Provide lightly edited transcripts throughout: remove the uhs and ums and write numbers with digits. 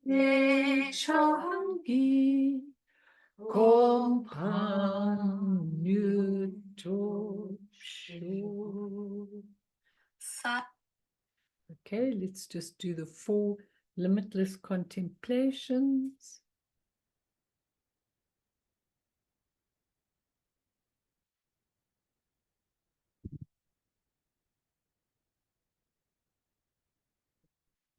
Changi Compagnuto. Okay, let's just do the 4 limitless contemplations.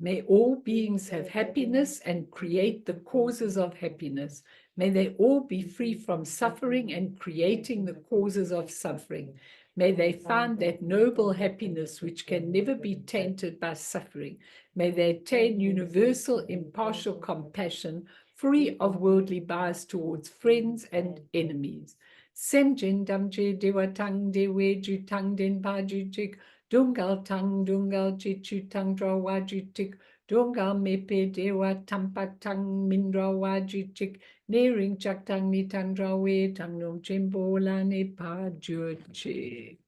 May all beings have happiness and create the causes of happiness. May they all be free from suffering and creating the causes of suffering. May they find that noble happiness which can never be tainted by suffering. May they attain universal impartial compassion, free of worldly bias towards friends and enemies. Semjen damje dewatang dewe jutang den bajujik. Dungal tang, dungal chichu tang draw wajutik, dungal mepe dewa tampa tang mindra wajutik, nearing chak tang ni tang draw we tang nom chimbola ne pa juchik.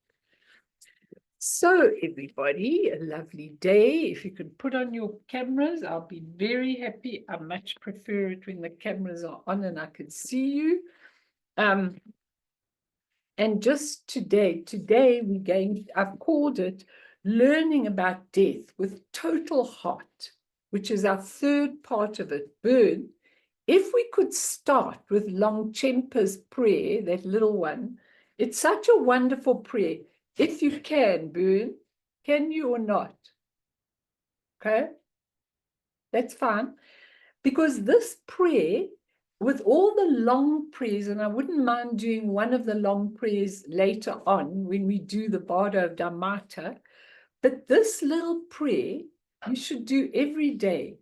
So everybody, a lovely day. If you could put on your cameras, I'll be very happy. I much prefer it when the cameras are on and I can see you. And just today I've called it Learning About Death with Total Heart, which is our third part of it. Bern, if we could start with Longchenpa's prayer, that little one, it's such a wonderful prayer. If you can, Bern, can you or not? Okay, that's fine. Because this prayer, with all the long prayers, and I wouldn't mind doing one of the long prayers later on when we do the Bardo of Dhammata, but this little prayer you should do every day.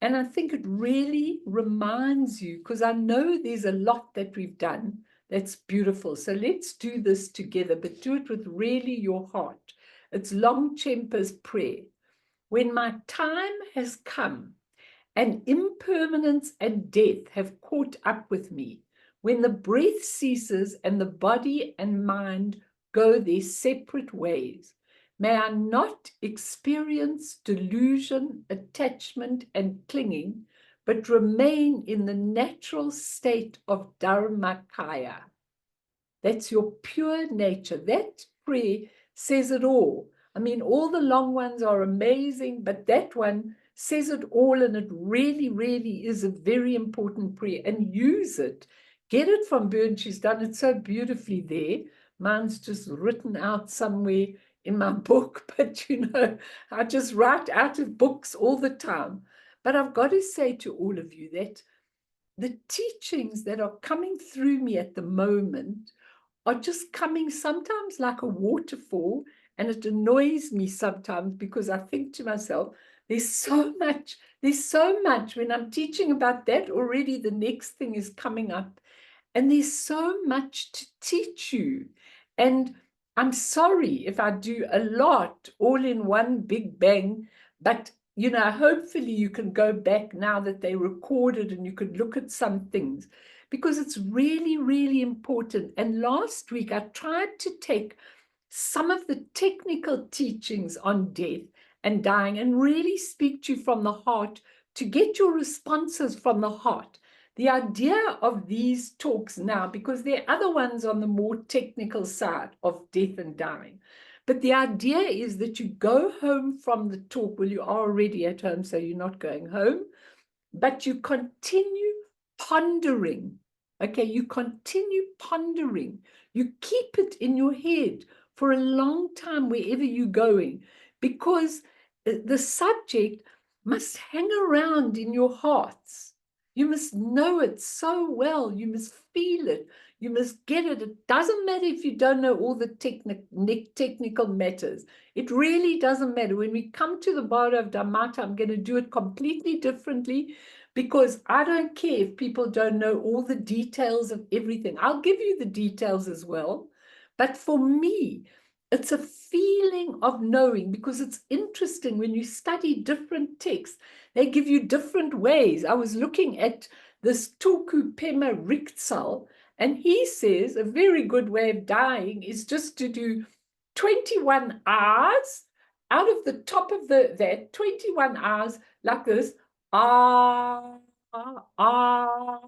And I think it really reminds you, because I know there's a lot that we've done that's beautiful. So let's do this together, but do it with really your heart. It's Longchenpa's prayer. When my time has come, and impermanence and death have caught up with me, when the breath ceases and the body and mind go their separate ways. May I not experience delusion, attachment, and clinging, but remain in the natural state of Dharmakaya. That's your pure nature. That prayer says it all. I mean, all the long ones are amazing, but that one says it all, and it really, really is a very important prayer. And use it. Get it from Bern. She's done it so beautifully there. Mine's just written out somewhere in my book, but you know, I just write out of books all the time. But I've got to say to all of you that the teachings that are coming through me at the moment are just coming sometimes like a waterfall, and it annoys me sometimes because I think to myself, there's so much when I'm teaching about that already, the next thing is coming up, and there's so much to teach you. And I'm sorry if I do a lot all in one big bang, but you know, hopefully you can go back now that they recorded and you could look at some things, because it's really, really important. And last week I tried to take some of the technical teachings on death and dying and really speak to you from the heart, to get your responses from the heart. The idea of these talks now, because there are other ones on the more technical side of death and dying, but the idea is that you go home from the talk. Well, you are already at home, so you're not going home, but you continue pondering. Okay, you continue pondering. You keep it in your head for a long time wherever you're going, because the subject must hang around in your hearts. You must know it so well. You must feel it. You must get it. It doesn't matter if you don't know all the technical matters. It really doesn't matter. When we come to the Bardo of Dhammata, I'm going to do it completely differently, because I don't care if people don't know all the details of everything. I'll give you the details as well. But for me, it's a feeling of knowing, because it's interesting when you study different texts, they give you different ways. I was looking at this Tulku Pema Riktsal, and he says a very good way of dying is just to do 21 hours out of the top of that 21 hours like this, ah, ah.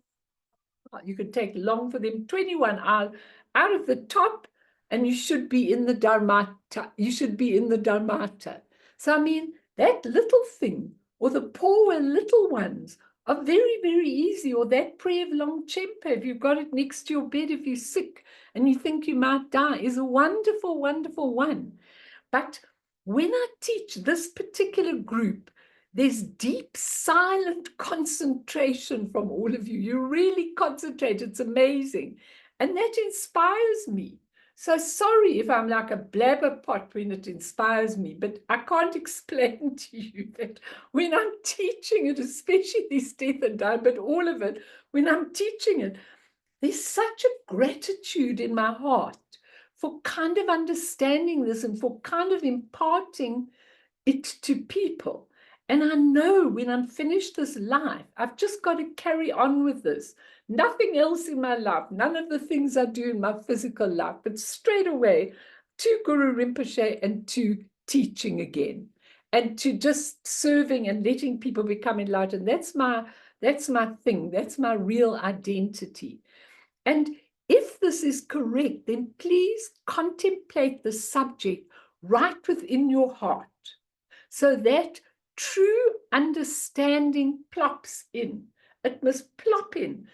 You could take long for them, 21 out of the top, and you should be in the Dharmata. You should be in the Dharmata. So, I mean, that little thing, or the poor little ones, are very, very easy. Or that prayer of Longchenpa, if you've got it next to your bed, if you're sick and you think you might die, is a wonderful, wonderful one. But when I teach this particular group, there's deep, silent concentration from all of you. You really concentrate. It's amazing. And that inspires me. So sorry if I'm like a blabberpot when it inspires me, but I can't explain to you that when I'm teaching it, especially this death and dying, but all of it, when I'm teaching it, there's such a gratitude in my heart for kind of understanding this and for kind of imparting it to people. And I know when I'm finished this life, I've just got to carry on with this. Nothing else in my life, none of the things I do in my physical life, but straight away to Guru Rinpoche and to teaching again and to just serving and letting people become enlightened. That's my thing. That's my real identity. And if this is correct, then please contemplate the subject right within your heart so that true understanding plops in. It must plop in.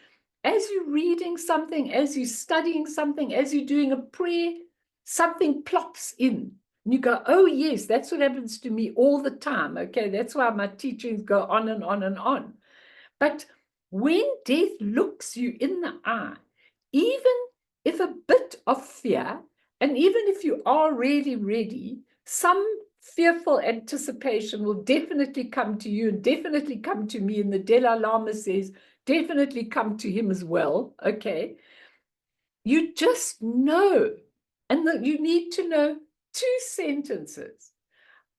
As you're reading something, as you're studying something, as you're doing a prayer, something plops in. And you go, oh, yes, that's what happens to me all the time. Okay, that's why my teachings go on and on and on. But when death looks you in the eye, even if a bit of fear, and even if you are really ready, some fearful anticipation will definitely come to you and definitely come to me. And the Dalai Lama says, definitely come to him as well. Okay. You just know, and that you need to know 2 sentences.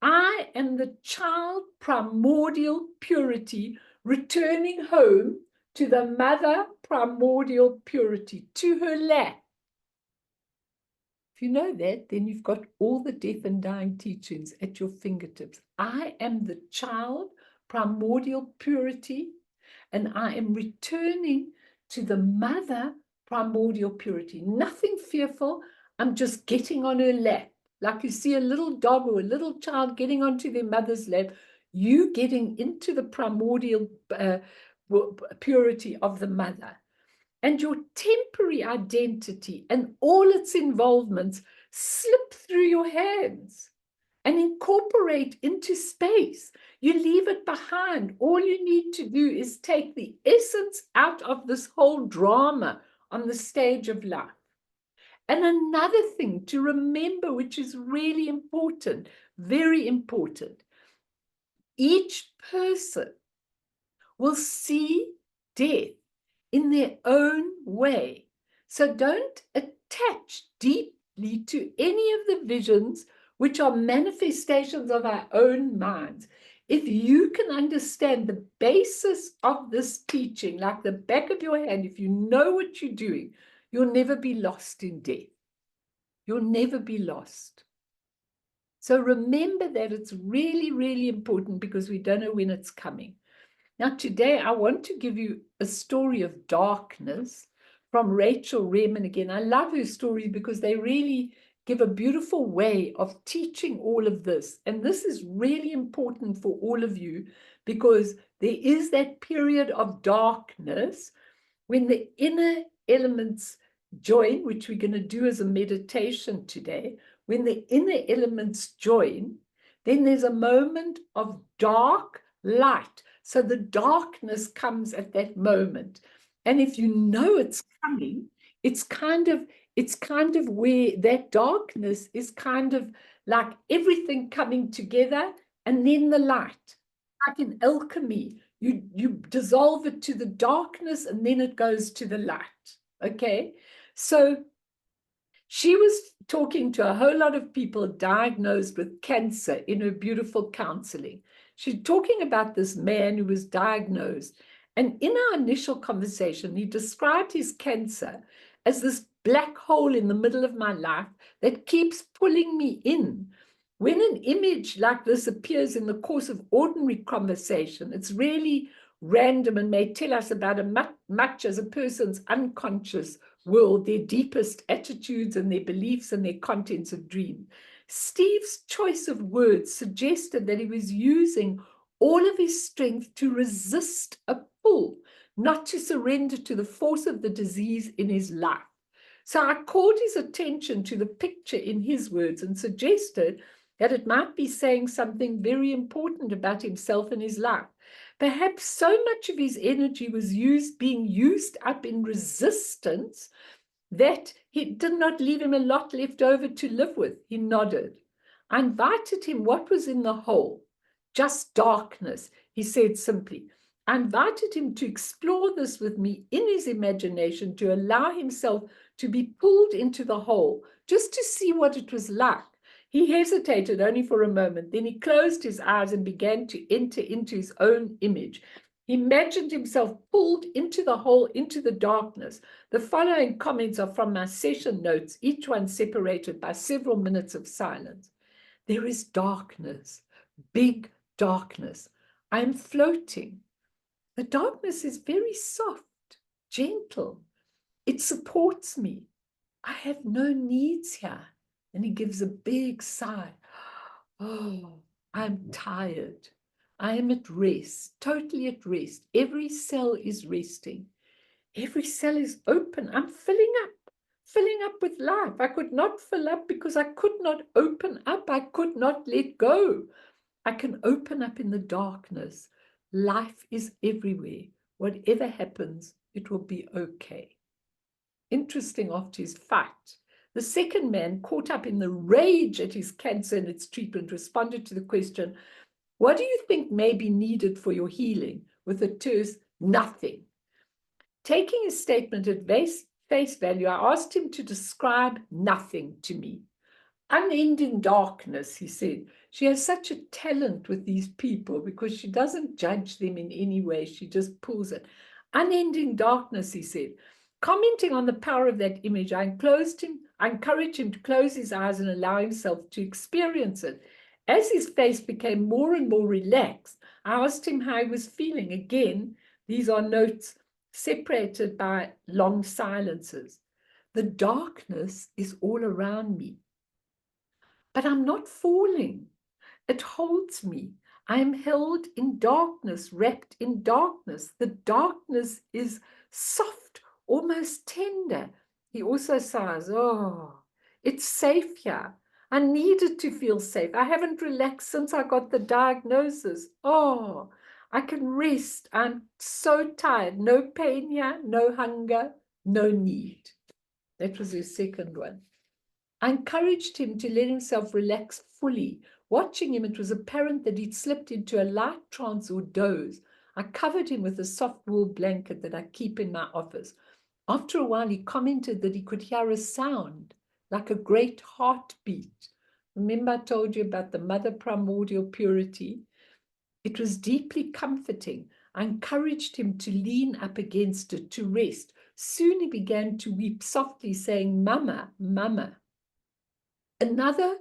I am the child primordial purity returning home to the mother primordial purity, to her lap. If you know that, then you've got all the death and dying teachings at your fingertips. I am the child primordial purity, and I am returning to the mother primordial purity. Nothing fearful. I'm just getting on her lap. Like you see a little dog or a little child getting onto their mother's lap, you getting into the primordial purity of the mother. And your temporary identity and all its involvements slip through your hands and incorporate into space. You leave it behind. All you need to do is take the essence out of this whole drama on the stage of life. And another thing to remember, which is really important, very important, each person will see death in their own way. So don't attach deeply to any of the visions which are manifestations of our own minds. If you can understand the basis of this teaching, like the back of your hand, if you know what you're doing, you'll never be lost in death. You'll never be lost. So remember that it's really, really important because we don't know when it's coming. Now, today I want to give you a story of darkness from Rachel Remen again. I love her stories because they really give a beautiful way of teaching all of this. And this is really important for all of you because there is that period of darkness when the inner elements join, which we're going to do as a meditation today. When the inner elements join, then there's a moment of dark light. So the darkness comes at that moment. And if you know it's coming, it's kind of where that darkness is kind of like everything coming together and then the light. Like in alchemy, you dissolve it to the darkness and then it goes to the light. Okay. So she was talking to a whole lot of people diagnosed with cancer in her beautiful counseling. She's talking about this man who was diagnosed. And in our initial conversation, he described his cancer as this black hole in the middle of my life that keeps pulling me in When an image like this appears in the course of ordinary conversation, it's really random and may tell us about much as a person's unconscious world, their deepest attitudes and their beliefs and their contents of dream. Steve's choice of words suggested that he was using all of his strength to resist a pull, not to surrender to the force of the disease in his life. So I called his attention to the picture in his words and suggested that it might be saying something very important about himself and his life. Perhaps so much of his energy was being used up in resistance that he did not leave him a lot left over to live with. He nodded. I invited him what was in the hole. Just darkness, he said simply. I invited him to explore this with me in his imagination, to allow himself to be pulled into the hole, just to see what it was like. He hesitated only for a moment. Then he closed his eyes and began to enter into his own image. He imagined himself pulled into the hole, into the darkness. The following comments are from my session notes, each one separated by several minutes of silence. There is darkness, big darkness. I am floating. The darkness is very soft, gentle. It supports me. I have no needs here. And he gives a big sigh. Oh, I'm tired. I am at rest, totally at rest. Every cell is resting. Every cell is open. I'm filling up with life. I could not fill up because I could not open up. I could not let go. I can open up in the darkness. Life is everywhere. Whatever happens, it will be okay. Interesting after his fight. The second man, caught up in the rage at his cancer and its treatment, responded to the question, what do you think may be needed for your healing? With a terse, nothing. Taking his statement at face value, I asked him to describe nothing to me. Unending darkness, he said. She has such a talent with these people because she doesn't judge them in any way. She just pulls it. Unending darkness, he said. Commenting on the power of that image, I encouraged him to close his eyes and allow himself to experience it. As his face became more and more relaxed, I asked him how he was feeling. Again, these are notes separated by long silences. The darkness is all around me, but I'm not falling. It holds me. I am held in darkness, wrapped in darkness. The darkness is soft, almost tender. He also sighs, oh, it's safe here. I needed to feel safe. I haven't relaxed since I got the diagnosis. Oh, I can rest. I'm so tired. No pain here, no hunger, no need. That was his second one. I encouraged him to let himself relax fully. Watching him, it was apparent that he'd slipped into a light trance or doze. I covered him with a soft wool blanket that I keep in my office. After a while, he commented that he could hear a sound, like a great heartbeat. Remember I told you about the mother primordial purity? It was deeply comforting. I encouraged him to lean up against it, to rest. Soon he began to weep softly, saying, Mama, Mama. Another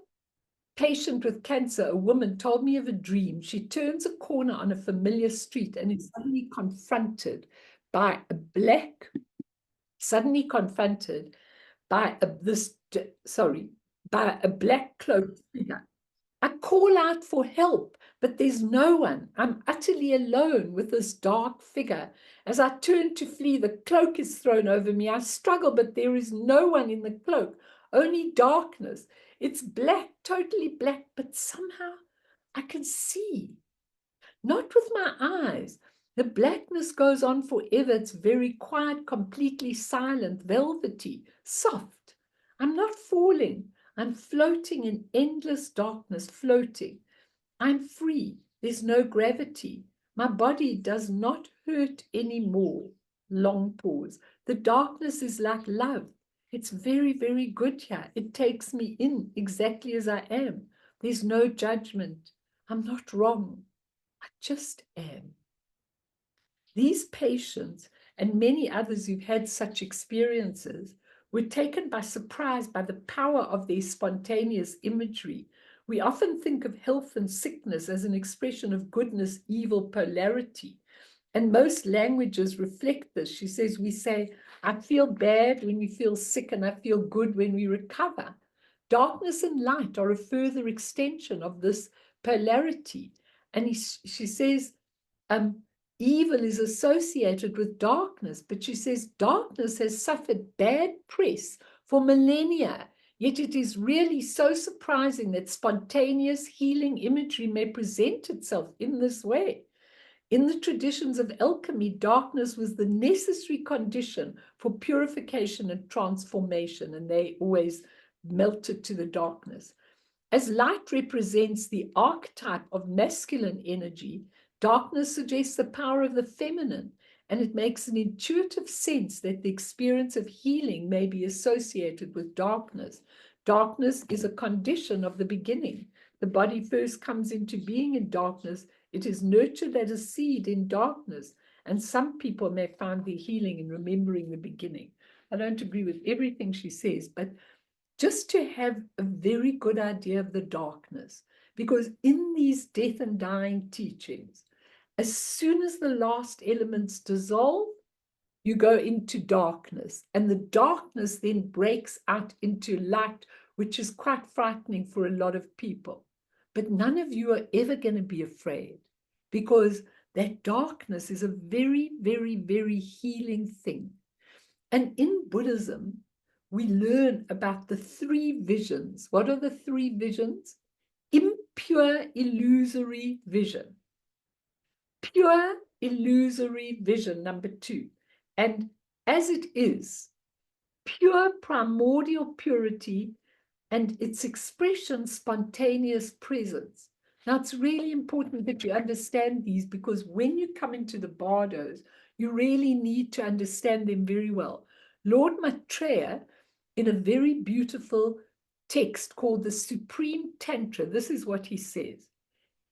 patient with cancer, a woman, told me of a dream. She turns a corner on a familiar street and is suddenly confronted by a black cloaked figure. I call out for help, but there's no one. I'm utterly alone with this dark figure. As I turn to flee, the cloak is thrown over me. I struggle, but there is no one in the cloak, only darkness. It's black, totally black, but somehow I can see. Not with my eyes. The blackness goes on forever. It's very quiet, completely silent, velvety, soft. I'm not falling. I'm floating in endless darkness, floating. I'm free. There's no gravity. My body does not hurt anymore. Long pause. The darkness is like love. It's very, very good here. It takes me in exactly as I am. There's no judgment. I'm not wrong. I just am. These patients and many others who've had such experiences were taken by surprise by the power of their spontaneous imagery. We often think of health and sickness as an expression of goodness, evil, polarity. And most languages reflect this. She says, we say, I feel bad when we feel sick and I feel good when we recover. Darkness and light are a further extension of this polarity. And she says, evil is associated with darkness, but she says darkness has suffered bad press for millennia. Yet it is really so surprising that spontaneous healing imagery may present itself in this way. In the traditions of alchemy, darkness was the necessary condition for purification and transformation, and they always melted to the darkness. As light represents the archetype of masculine energy, darkness suggests the power of the feminine, and it makes an intuitive sense that the experience of healing may be associated with darkness. Darkness is a condition of the beginning. The body first comes into being in darkness. It is nurtured as a seed in darkness, and some people may find their healing in remembering the beginning. I don't agree with everything she says, but just to have a very good idea of the darkness, because in these death and dying teachings, as soon as the last elements dissolve, you go into darkness, and the darkness then breaks out into light, which is quite frightening for a lot of people. But none of you are ever going to be afraid, because that darkness is a very, very, very healing thing. And in Buddhism, we learn about the three visions. What are the three visions? Impure, illusory vision. Pure, illusory vision, number 2. And as it is, pure primordial purity and its expression, spontaneous presence. Now, it's really important that you understand these, because when you come into the bardos, you really need to understand them very well. Lord Maitreya, in a very beautiful text called the Supreme Tantra, this is what he says: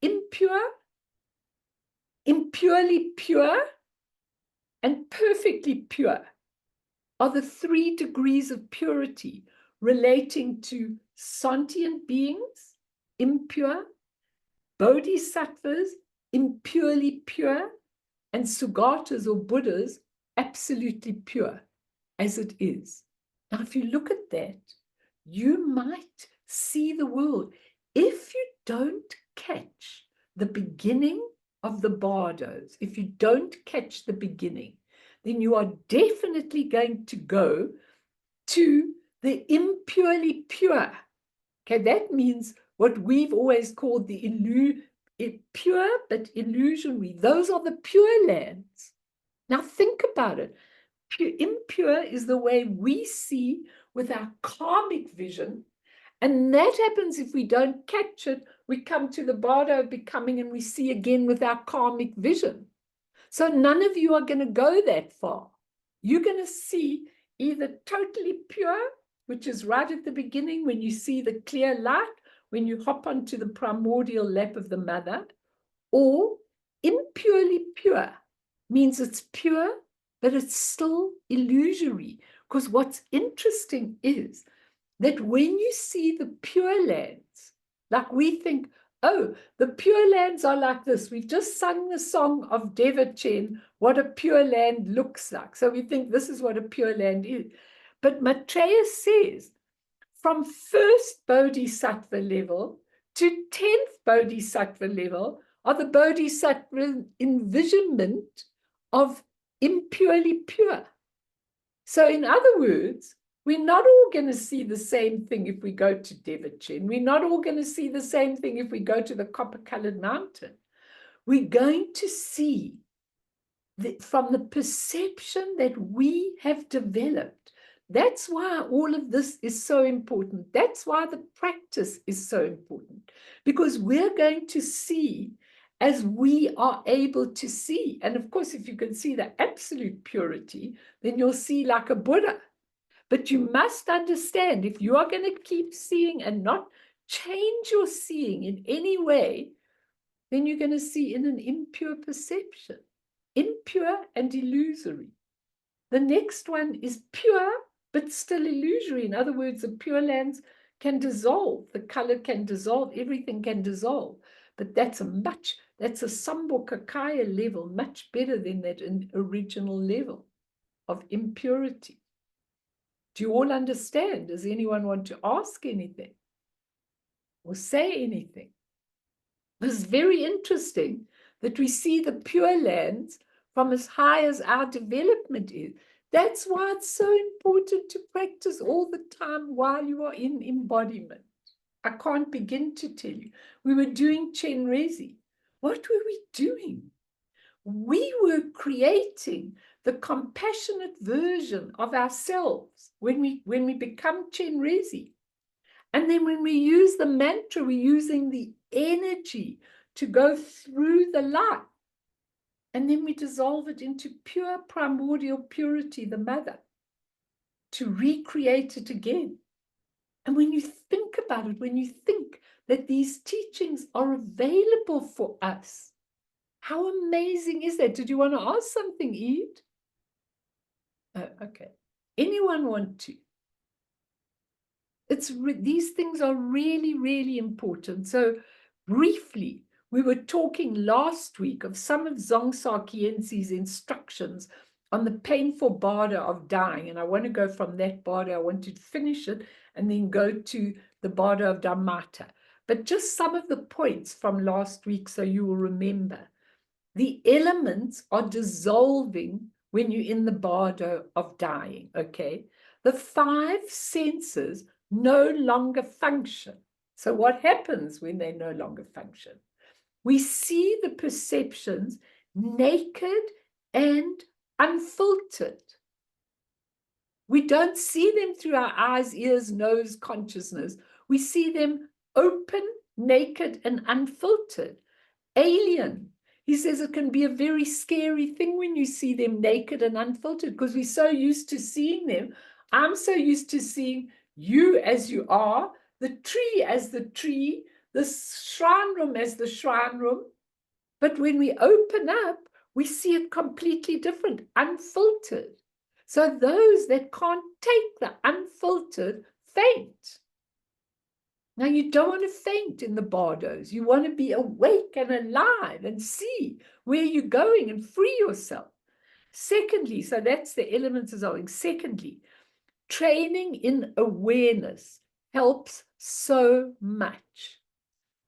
impure, impurely pure, and perfectly pure are the 3 degrees of purity relating to sentient beings, impure, bodhisattvas, impurely pure, and Sugatas or Buddhas, absolutely pure, as it is. Now, if you look at that, you might see the world. If you don't catch the beginning of the bardos, if you don't catch the beginning, then you are definitely going to go to the impurely pure. Okay, that means what we've always called the pure but illusionary. Those are the pure lands. Now think about it. Impure is the way we see with our karmic vision, and that happens if we don't catch it. We come to the bardo of becoming and we see again with our karmic vision. So none of you are going to go that far. You're going to see either totally pure, which is right at the beginning when you see the clear light, when you hop onto the primordial lap of the mother, or impurely pure, means it's pure, but it's still illusory. Because what's interesting is that when you see the pure lands, like we think, oh, the pure lands are like this. We've just sung the song of Devachen, what a pure land looks like. So we think this is what a pure land is. But Maitreya says, from first bodhisattva level to 10th bodhisattva level are the bodhisattva envisionment of impurely pure. So in other words, we're not all going to see the same thing if we go to Devachen. We're not all going to see the same thing if we go to the copper-colored mountain. We're going to see from the perception that we have developed. That's why all of this is so important. That's why the practice is so important, because we're going to see as we are able to see. And of course, if you can see the absolute purity, then you'll see like a Buddha. But you must understand, if you are going to keep seeing and not change your seeing in any way, then you're going to see in an impure perception, impure and illusory. The next one is pure, but still illusory. In other words, the pure lands can dissolve. The color can dissolve. Everything can dissolve. But that's a Sambhogakaya level, much better than that original level of impurity. Do you all understand? Does anyone want to ask anything or say anything? This is very interesting that we see the Pure Lands from as high as our development is. That's why it's so important to practice all the time while you are in embodiment. I can't begin to tell you. We were doing Chenrezi. What were we doing? We were creating the compassionate version of ourselves when we become Chenrezi. And then when we use the mantra, we're using the energy to go through the light. And then we dissolve it into pure primordial purity, the mother, to recreate it again. And when you think about it, when you think that these teachings are available for us, how amazing is that? Did you want to ask something, Eve? Okay. Anyone want to? These things are really, really important. So briefly, we were talking last week of some of Dzongsa Khyentse's instructions on the painful barda of dying. And I want to go from that barda, I want to finish it and then go to the barda of Dhammata. But just some of the points from last week so you will remember. The elements are dissolving when you're in the bardo of dying, okay? The 5 senses no longer function. So what happens when they no longer function? We see the perceptions naked and unfiltered. We don't see them through our eyes, ears, nose consciousness. We see them open, naked, and unfiltered. Alien. He says it can be a very scary thing when you see them naked and unfiltered because we're so used to seeing them. I'm so used to seeing you as you are, the tree as the tree, the shrine room as the shrine room. But when we open up, we see it completely different, unfiltered. So those that can't take the unfiltered faint. Now, you don't want to faint in the bardos. You want to be awake and alive and see where you're going and free yourself. Secondly, so that's the elements dissolving. Secondly, training in awareness helps so much.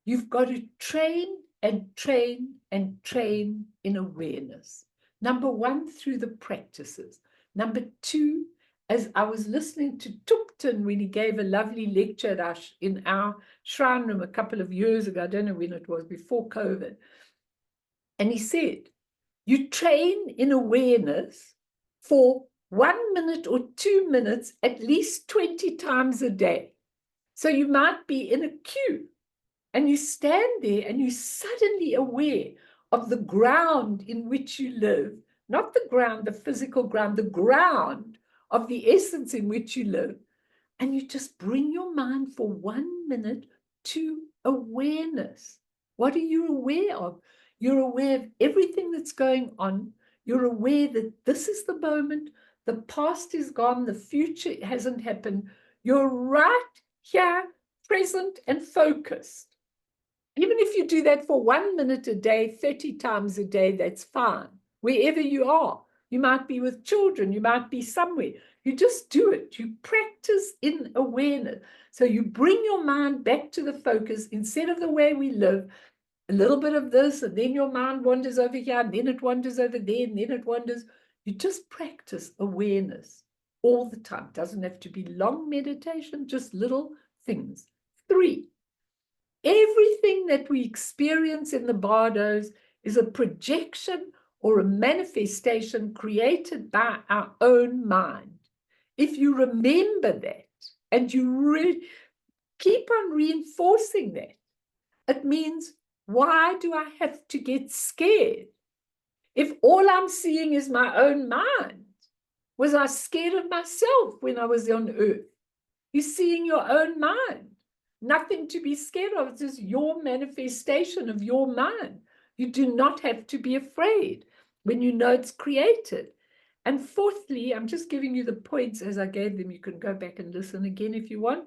You've got to train and train and train in awareness. Number 1, through the practices. Number 2, as I was listening to Thupten when he gave a lovely lecture in our shrine room a couple of years ago, I don't know when it was, before COVID. And he said, you train in awareness for 1 minute or 2 minutes, at least 20 times a day. So you might be in a queue and you stand there and you're suddenly aware of the ground in which you live, not the ground, the physical ground, the ground of the essence in which you live. And you just bring your mind for 1 minute to awareness. What are you aware of? You're aware of everything that's going on. You're aware that this is the moment, the past is gone, the future hasn't happened. You're right here, present and focused. Even if you do that for 1 minute a day, 30 times a day, that's fine. Wherever you are, you might be with children, you might be somewhere. You just do it. You practice in awareness. So you bring your mind back to the focus instead of the way we live, a little bit of this, and then your mind wanders over here, and then it wanders over there, and then it wanders. You just practice awareness all the time. It doesn't have to be long meditation, just little things. 3, everything that we experience in the bardos is a projection or a manifestation created by our own mind. If you remember that and you keep on reinforcing that, it means, why do I have to get scared? If all I'm seeing is my own mind, was I scared of myself when I was on earth? You're seeing your own mind. Nothing to be scared of. It's just your manifestation of your mind. You do not have to be afraid when you know it's created. And fourthly, I'm just giving you the points as I gave them. You can go back and listen again if you want.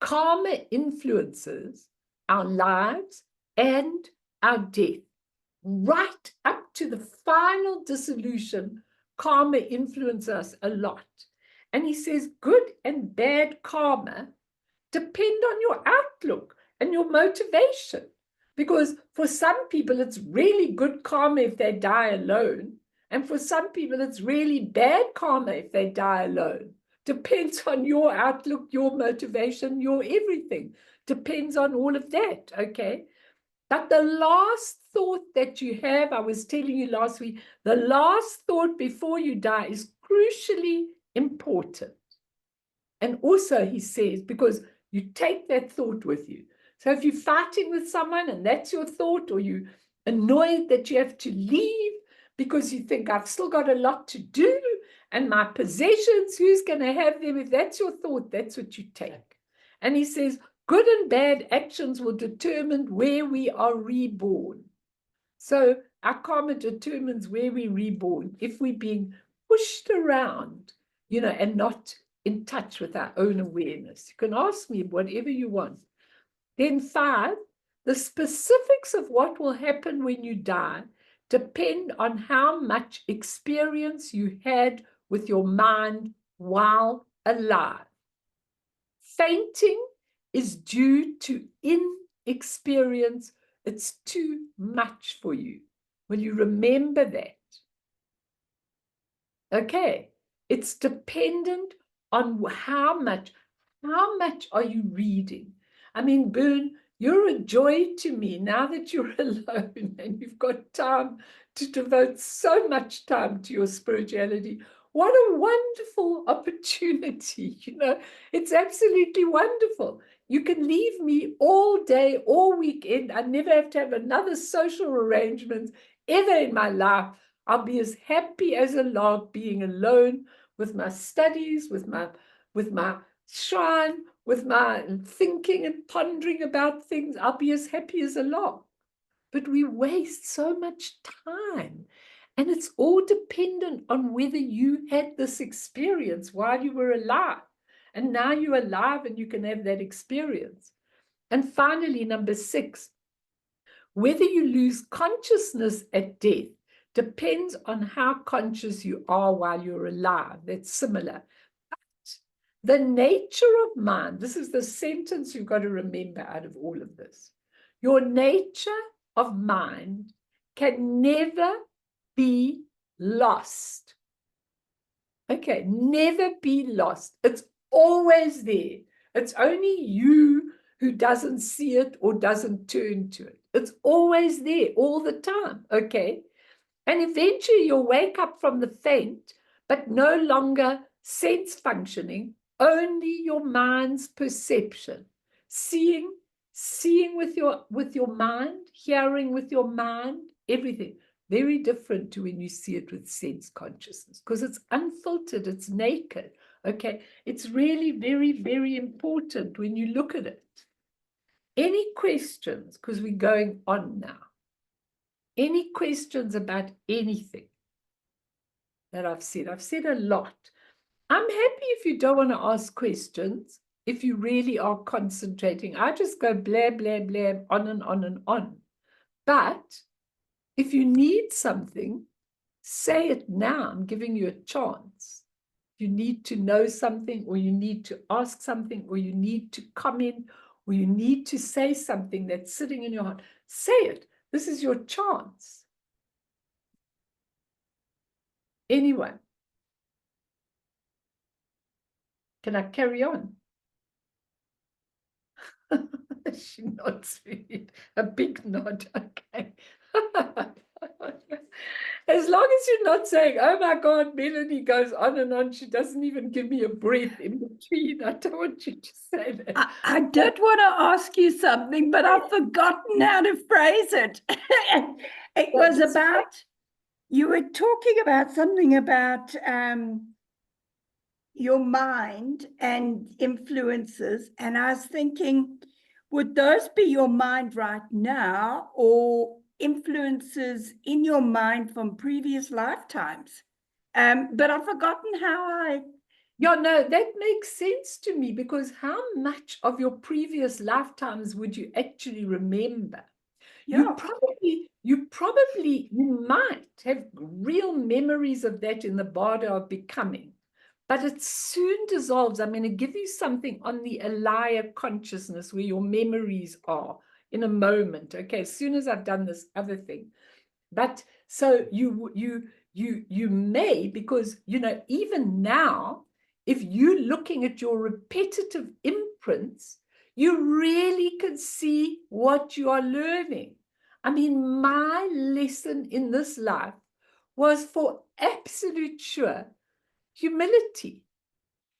Karma influences our lives and our death. Right up to the final dissolution, karma influences us a lot. And he says good and bad karma depend on your outlook and your motivation. Because for some people, it's really good karma if they die alone. And for some people, it's really bad karma if they die alone. Depends on your outlook, your motivation, your everything. Depends on all of that, okay? But the last thought that you have, I was telling you last week, the last thought before you die is crucially important. And also, he says, because you take that thought with you. So if you're fighting with someone and that's your thought, or you're annoyed that you have to leave because you think, I've still got a lot to do, and my possessions, who's going to have them? If that's your thought, that's what you take. And he says, good and bad actions will determine where we are reborn. So our karma determines where we're reborn. If we're being pushed around, and not in touch with our own awareness. You can ask me whatever you want. Then 5, the specifics of what will happen when you die depend on how much experience you had with your mind while alive. Fainting is due to inexperience. It's too much for you. Will you remember that? Okay. It's dependent on how much are you reading? I mean, Bern, you're a joy to me now that you're alone and you've got time to devote so much time to your spirituality. What a wonderful opportunity. It's absolutely wonderful. You can leave me all day, all weekend. I never have to have another social arrangement ever in my life. I'll be as happy as a lark being alone with my studies, with my shrine, with my thinking and pondering about things. I'll be as happy as a lark. But we waste so much time. And it's all dependent on whether you had this experience while you were alive. And now you're alive and you can have that experience. And finally, number 6, whether you lose consciousness at death depends on how conscious you are while you're alive. That's similar. But the nature of mind, this is the sentence you've got to remember out of all of this. Your nature of mind can never be lost. Okay, never be lost. It's always there. It's only you who doesn't see it or doesn't turn to it. It's always there all the time, okay? And eventually you'll wake up from the faint, but no longer sense functioning, only your mind's perception. Seeing with your mind, hearing with your mind, everything. Very different to when you see it with sense consciousness, because it's unfiltered, it's naked. Okay, it's really very, very important when you look at it. Any questions? Because we're going on now. Any questions about anything that I've said? I've said a lot. I'm happy if you don't want to ask questions, if you really are concentrating. I just go blab, blab, blab, on and on and on. But if you need something, say it now. I'm giving you a chance. You need to know something, or you need to ask something, or you need to comment, or you need to say something that's sitting in your heart. Say it. This is your chance. Anyone? Can I carry on? She nods, a big nod. Okay. As long as you're not saying, oh my God, Melanie goes on and on. She doesn't even give me a breath in between. I don't want you to say that. I did want to ask you something, but I've forgotten how to phrase it. It was about, you were talking about something about your mind and influences. And I was thinking, would those be your mind right now, or influences in your mind from previous lifetimes? But I've forgotten how I Yeah, no, that makes sense to me, because how much of your previous lifetimes would you actually remember? Yeah. You might have real memories of that in the Bardo of becoming, but it soon dissolves. I'm going to give you something on the Alaya consciousness where your memories are in a moment. Okay, as soon as I've done this other thing. But so you may, because even now, if you're looking at your repetitive imprints, you really can see what you are learning. I mean, my lesson in this life was for absolute sure humility.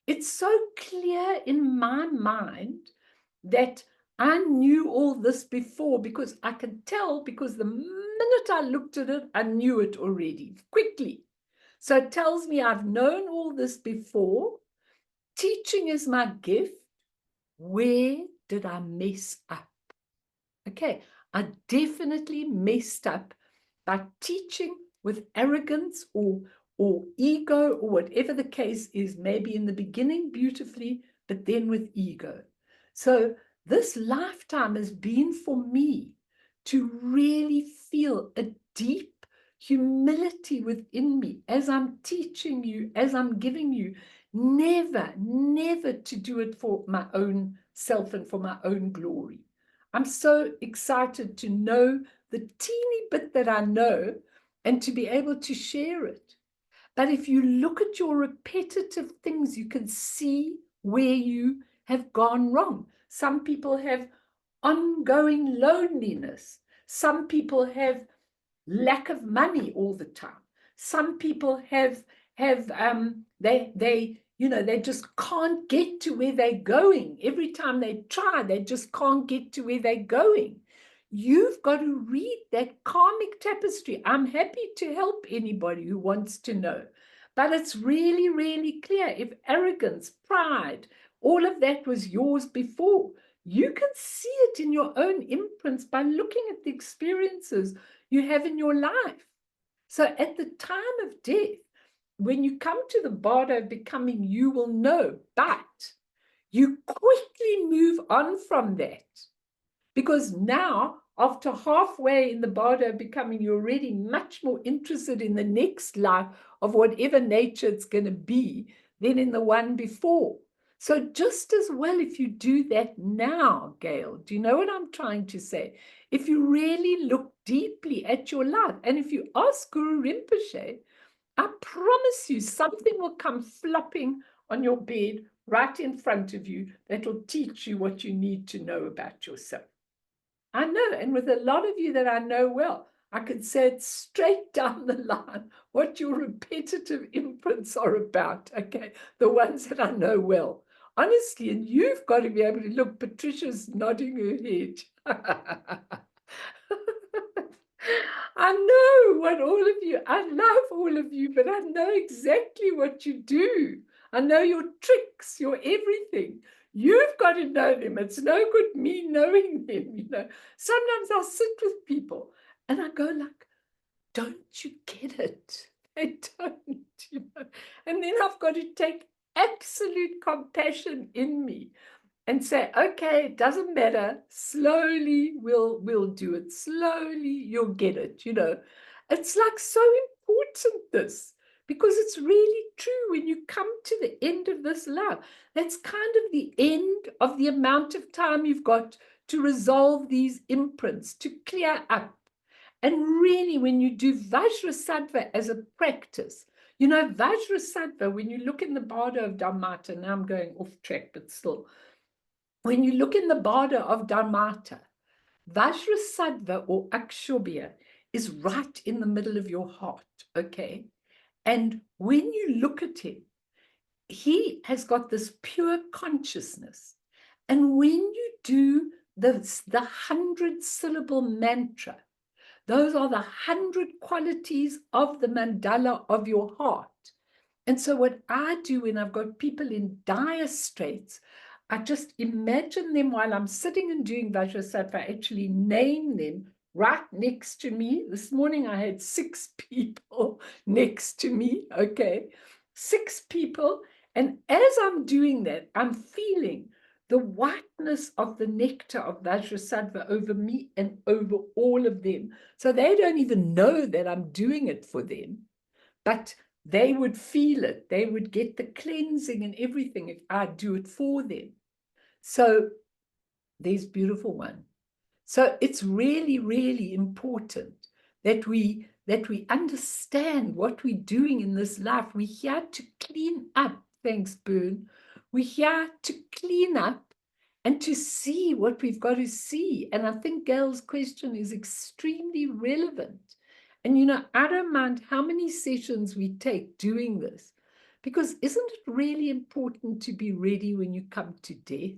It's so clear in my mind that I knew all this before, because I can tell, because the minute I looked at it, I knew it already quickly. So it tells me I've known all this before. Teaching is my gift. Where did I mess up? Okay, I definitely messed up by teaching with arrogance or ego, or whatever the case is, maybe in the beginning beautifully, but then with ego. So this lifetime has been for me to really feel a deep humility within me as I'm teaching you, as I'm giving you, never, never to do it for my own self and for my own glory. I'm so excited to know the teeny bit that I know and to be able to share it. But if you look at your repetitive things, you can see where you have gone wrong. Some people have ongoing loneliness. Some people have lack of money all the time. Some people have they just can't get to where they're going. Every time they try, they just can't get to where they're going. You've got to read that karmic tapestry. I'm happy to help anybody who wants to know. But it's really, really clear. If arrogance, pride, all of that was yours before, you can see it in your own imprints by looking at the experiences you have in your life. So at the time of death, when you come to the Bardo of becoming, you will know, but you quickly move on from that, because now, after halfway in the Bardo of becoming, you're already much more interested in the next life of whatever nature it's going to be than in the one before. So just as well, if you do that now, Gail, do you know what I'm trying to say? If you really look deeply at your life, and if you ask Guru Rinpoche, I promise you something will come flopping on your bed right in front of you that will teach you what you need to know about yourself. I know, and with a lot of you that I know well, I could say it straight down the line what your repetitive imprints are about, okay? The ones that I know well. Honestly, and you've got to be able to look, Patricia's nodding her head. I know what all of you, I love all of you, but I know exactly what you do. I know your tricks, your everything. You've got to know them. It's no good me knowing them. Sometimes I'll sit with people and I go like, don't you get it? They don't. And then I've got to take absolute compassion in me and say, okay, it doesn't matter. Slowly, we'll do it. Slowly, you'll get it. It's like so important, this, because it's really true. When you come to the end of this life, that's kind of the end of the amount of time you've got to resolve these imprints, to clear up. And really, when you do Vajrasattva as a practice, Vajrasattva, when you look in the Bardo of Dharmata, now I'm going off track, but still, when you look in the Bardo of Dharmata, Vajrasattva or Akshobhya is right in the middle of your heart, okay? And when you look at him, he has got this pure consciousness. And when you do the 100-syllable mantra, those are the 100 qualities of the mandala of your heart. And so what I do when I've got people in dire straits, I just imagine them while I'm sitting and doing Vajrasattva. I actually name them right next to me. This morning I had 6 people next to me, okay? 6 people, And as I'm doing that, I'm feeling the whiteness of the nectar of Vajrasattva over me and over all of them. So they don't even know that I'm doing it for them, but they would feel it. They would get the cleansing and everything if I do it for them. So there's beautiful one. So it's really, really important that we understand what we're doing in this life. We're here to clean up. Thanks, Bern. We're here to clean up and to see what we've got to see. And I think Gail's question is extremely relevant. And, you know, I don't mind how many sessions we take doing this, because isn't it really important to be ready when you come to death?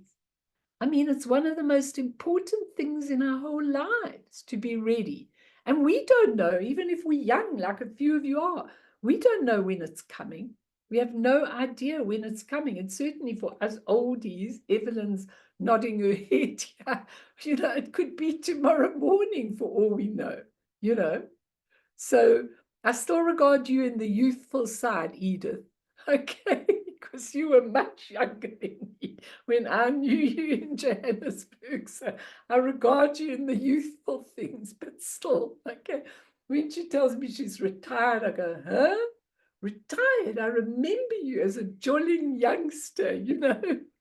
I mean, it's one of the most important things in our whole lives to be ready. And we don't know, even if we're young, like a few of you are, we don't know when it's coming. We have no idea when it's coming. And certainly for us oldies, Evelyn's nodding her head, yeah, you know, it could be tomorrow morning for all we know, you know. So I still regard you in the youthful side, Edith. Okay, because you were much younger than me when I knew you in Johannesburg. So I regard you in the youthful things, but still, okay. When she tells me she's retired, I go, huh? Retired? I remember you as a jolly youngster, you know.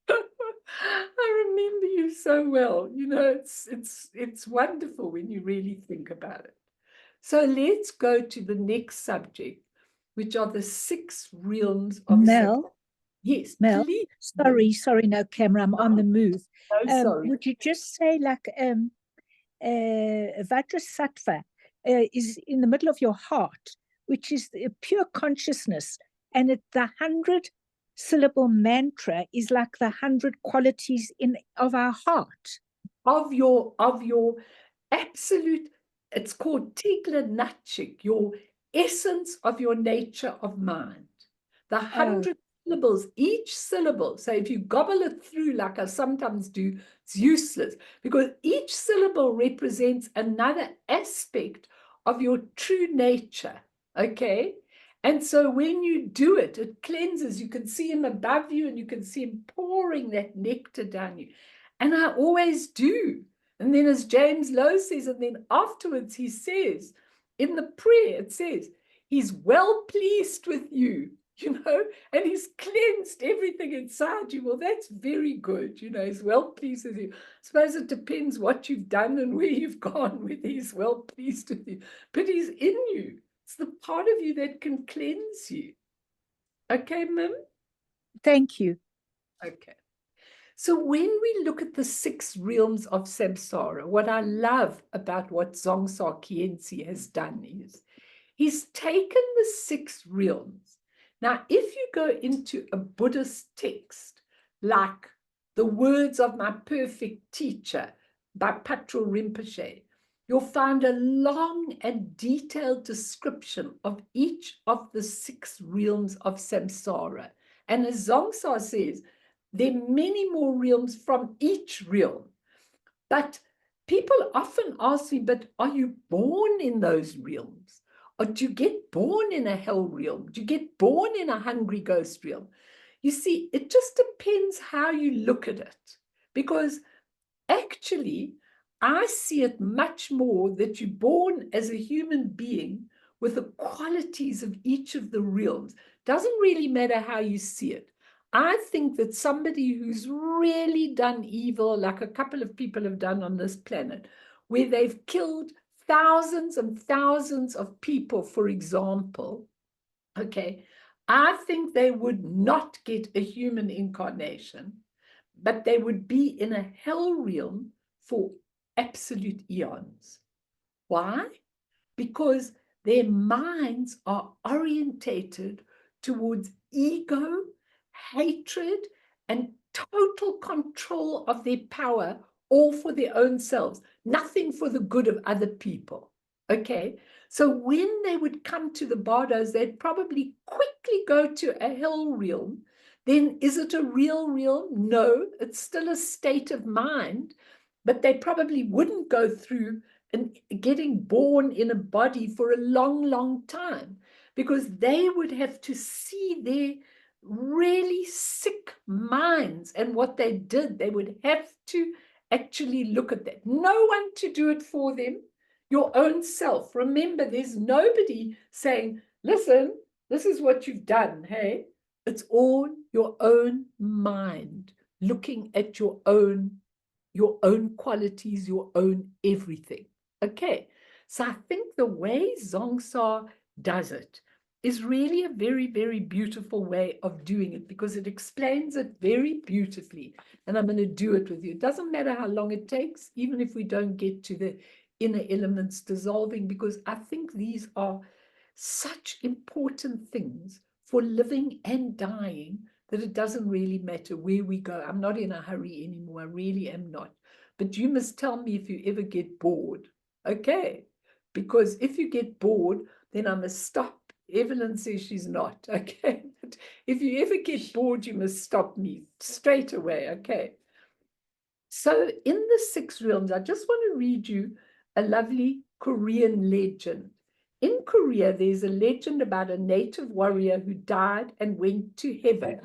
I remember you so well. You know, it's wonderful when you really think about it. So let's go to the next subject, which are the 6 realms of Mel, Yes, Mel, please. sorry, no camera, I'm on the move. Sorry. Would you just say like Vajrasattva is in the middle of your heart, which is the pure consciousness, and the 100-syllable mantra is like the 100 qualities of our heart. Of your absolute, it's called Tigla Natchik, your essence of your nature of mind. The 100 syllables, each syllable. So if you gobble it through like I sometimes do, it's useless, because each syllable represents another aspect of your true nature. Okay. And so when you do it, it cleanses. You can see him above you and you can see him pouring that nectar down you. And I always do. And then as James Lowe says, and then afterwards he says, in the prayer, it says, he's well pleased with you, you know, and he's cleansed everything inside you. Well, that's very good. You know, he's well pleased with you. I suppose it depends what you've done and where you've gone, whether he's well pleased with you. But he's in you. It's the part of you that can cleanse you. Okay, Mim? Thank you. Okay. So when we look at the 6 realms of samsara, what I love about what Dzongsa Khyentse has done is he's taken the 6 realms. Now, if you go into a Buddhist text, like the words of my perfect teacher by Patrul Rinpoche, you'll find a long and detailed description of each of the 6 realms of samsara. And as Dzongsa says, there are many more realms from each realm. But people often ask me, but are you born in those realms? Or do you get born in a hell realm? Do you get born in a hungry ghost realm? You see, it just depends how you look at it. Because actually, I see it much more that you're born as a human being with the qualities of each of the realms. Doesn't really matter how you see it. I think that somebody who's really done evil, like a couple of people have done on this planet, where they've killed thousands and thousands of people, for example, okay, I think they would not get a human incarnation, but they would be in a hell realm for absolute eons. Why? Because their minds are orientated towards ego, hatred, and total control of their power, all for their own selves, nothing for the good of other people. Okay, so when they would come to the bardos, they'd probably quickly go to a hell realm. Then is it a real realm? No, it's still a state of mind, but they probably wouldn't go through and getting born in a body for a long, long time, because they would have to see really sick minds. And what they did, they would have to actually look at that. No one to do it for them, your own self. Remember, there's nobody saying, listen, this is what you've done. Hey, it's all your own mind looking at your own qualities, your own everything. Okay, so I think the way Zongsa does it is really a very, very beautiful way of doing it, because it explains it very beautifully. And I'm going to do it with you. It doesn't matter how long it takes, even if we don't get to the inner elements dissolving, because I think these are such important things for living and dying that it doesn't really matter where we go. I'm not in a hurry anymore. I really am not. But you must tell me if you ever get bored. Okay? Because if you get bored, then I must stop. Evelyn says she's not. Okay? But if you ever get bored, you must stop me straight away. Okay? So in the 6 realms, I just want to read you a lovely Korean legend. In Korea, there's a legend about a native warrior who died and went to heaven.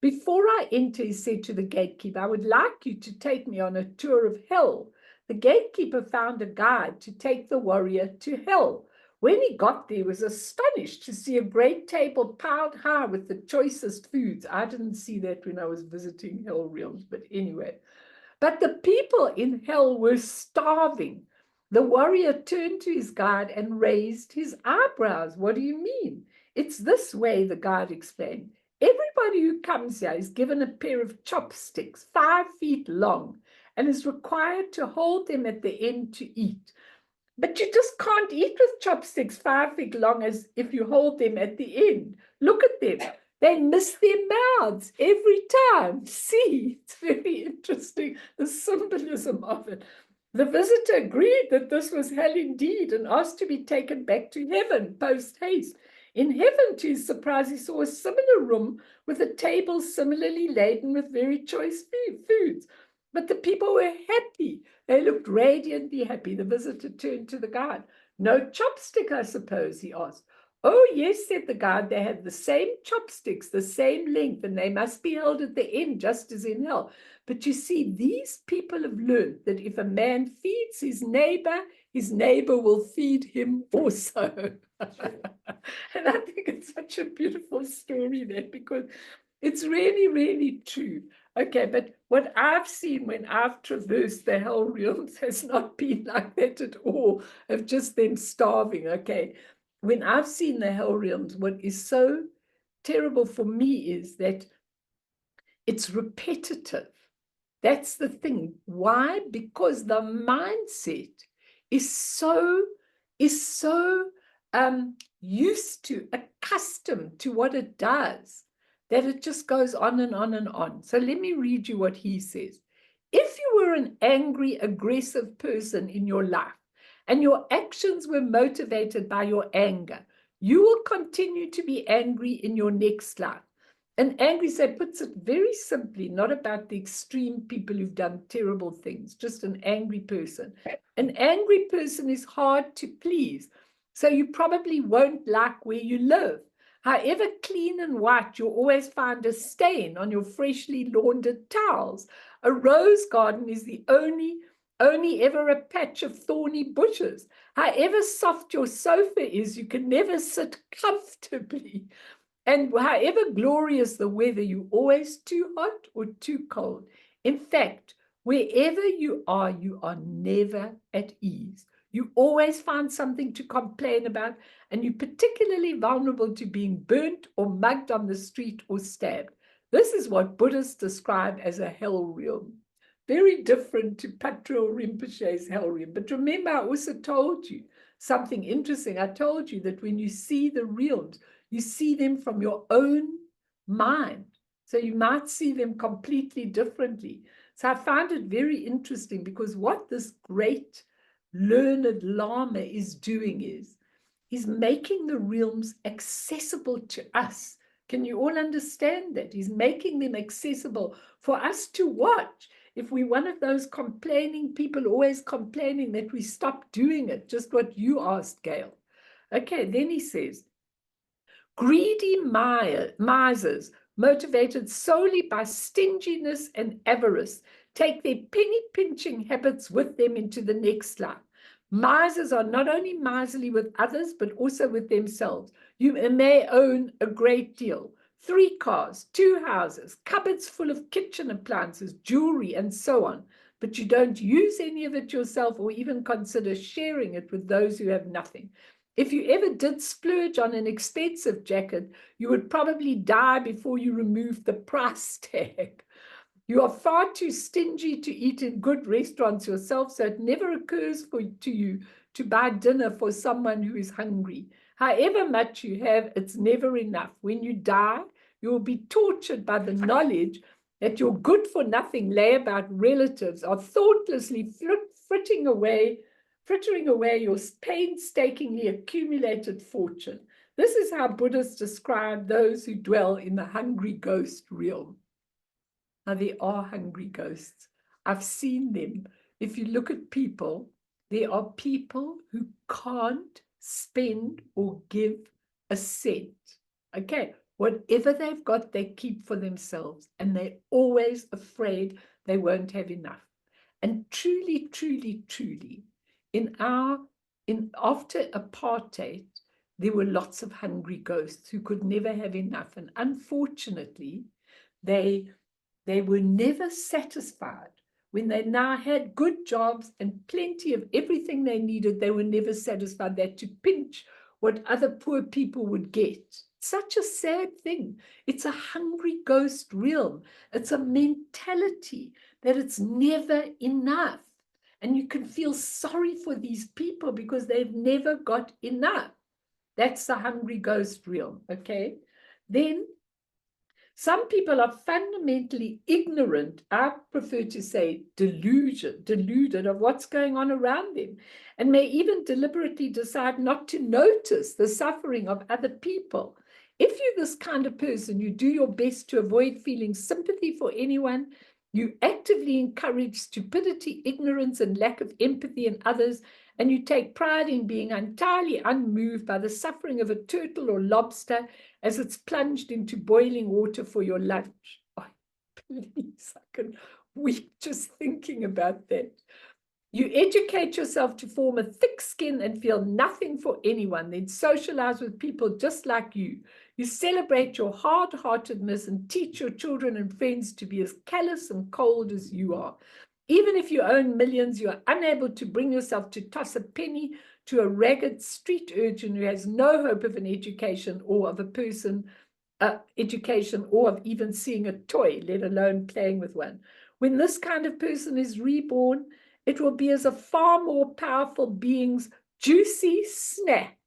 Before I enter, he said to the gatekeeper, I would like you to take me on a tour of hell. The gatekeeper found a guide to take the warrior to hell. When he got there, he was astonished to see a great table piled high with the choicest foods. I didn't see that when I was visiting hell realms, but anyway. But the people in hell were starving. The warrior turned to his guide and raised his eyebrows. What do you mean? It's this way, the guide explained. Everybody who comes here is given a pair of chopsticks 5 feet long and is required to hold them at the end to eat. But you just can't eat with chopsticks 5 feet long as if you hold them at the end. Look at them. They miss their mouths every time. See, it's very interesting, the symbolism of it. The visitor agreed that this was hell indeed and asked to be taken back to heaven post haste. In heaven, to his surprise, he saw a similar room with a table similarly laden with very choice foods. But the people were happy. They looked radiantly happy. The visitor turned to the guide. No chopstick, I suppose, he asked. Oh, yes, said the guide. They have the same chopsticks, the same length, and they must be held at the end, just as in hell. But you see, these people have learned that if a man feeds his neighbor will feed him also. And I think it's such a beautiful story there, because it's really, really true. Okay, but what I've seen when I've traversed the hell realms has not been like that at all, of just them starving. Okay, when I've seen the hell realms, what is so terrible for me is that it's repetitive. That's the thing. Why? Because the mindset is so used to, accustomed to what it does, that it just goes on and on and on. So let me read you what he says. If you were an angry, aggressive person in your life, and your actions were motivated by your anger, you will continue to be angry in your next life. And angry, so puts it very simply, not about the extreme people who've done terrible things, just an angry person. An angry person is hard to please, so you probably won't like where you live. However clean and white, you'll always find a stain on your freshly laundered towels. A rose garden is the only ever a patch of thorny bushes. However soft your sofa is, you can never sit comfortably. And however glorious the weather, you're always too hot or too cold. In fact, wherever you are never at ease. You always find something to complain about, and you're particularly vulnerable to being burnt or mugged on the street or stabbed. This is what Buddhists describe as a hell realm. Very different to Patrul Rinpoche's hell realm. But remember, I also told you something interesting. I told you that when you see the realms, you see them from your own mind. So you might see them completely differently. So I found it very interesting, because what this great learned Lama is doing is he's making the realms accessible to us. Can you all understand that? He's making them accessible for us to watch. If we're one of those complaining people, always complaining, that we stop doing it, just what you asked, Gail. Okay, then he says, Greedy misers, motivated solely by stinginess and avarice, take their penny-pinching habits with them into the next life. Misers are not only miserly with others, but also with themselves. You may own a great deal. 3 cars, 2 houses, cupboards full of kitchen appliances, jewelry, and so on. But you don't use any of it yourself or even consider sharing it with those who have nothing. If you ever did splurge on an expensive jacket, you would probably die before you removed the price tag. You are far too stingy to eat in good restaurants yourself, so it never occurs to you to buy dinner for someone who is hungry. However much you have, it's never enough. When you die, you will be tortured by the knowledge that your good-for-nothing layabout relatives are thoughtlessly frittering away your painstakingly accumulated fortune. This is how Buddhists describe those who dwell in the hungry ghost realm. Now, there are hungry ghosts. I've seen them. If you look at people, there are people who can't spend or give a cent. Okay, whatever they've got, they keep for themselves, and they're always afraid they won't have enough. And truly, truly, truly, after apartheid, there were lots of hungry ghosts who could never have enough, and unfortunately, they were never satisfied. When they now had good jobs and plenty of everything they needed, they were never satisfied. They had to pinch what other poor people would get. Such a sad thing. It's a hungry ghost realm. It's a mentality that it's never enough. And you can feel sorry for these people because they've never got enough. That's the hungry ghost realm, okay? Then some people are fundamentally ignorant, I prefer to say deluded of what's going on around them, and may even deliberately decide not to notice the suffering of other people. If you're this kind of person, you do your best to avoid feeling sympathy for anyone. You actively encourage stupidity, ignorance, and lack of empathy in others, and you take pride in being entirely unmoved by the suffering of a turtle or lobster as it's plunged into boiling water for your lunch. Oh, please, I can weep just thinking about that. You educate yourself to form a thick skin and feel nothing for anyone, then socialize with people just like you. You celebrate your hard-heartedness and teach your children and friends to be as callous and cold as you are. Even if you own millions, you are unable to bring yourself to toss a penny to a ragged street urchin who has no hope of an education or of even seeing a toy, let alone playing with one. When this kind of person is reborn, it will be as a far more powerful being's juicy snack.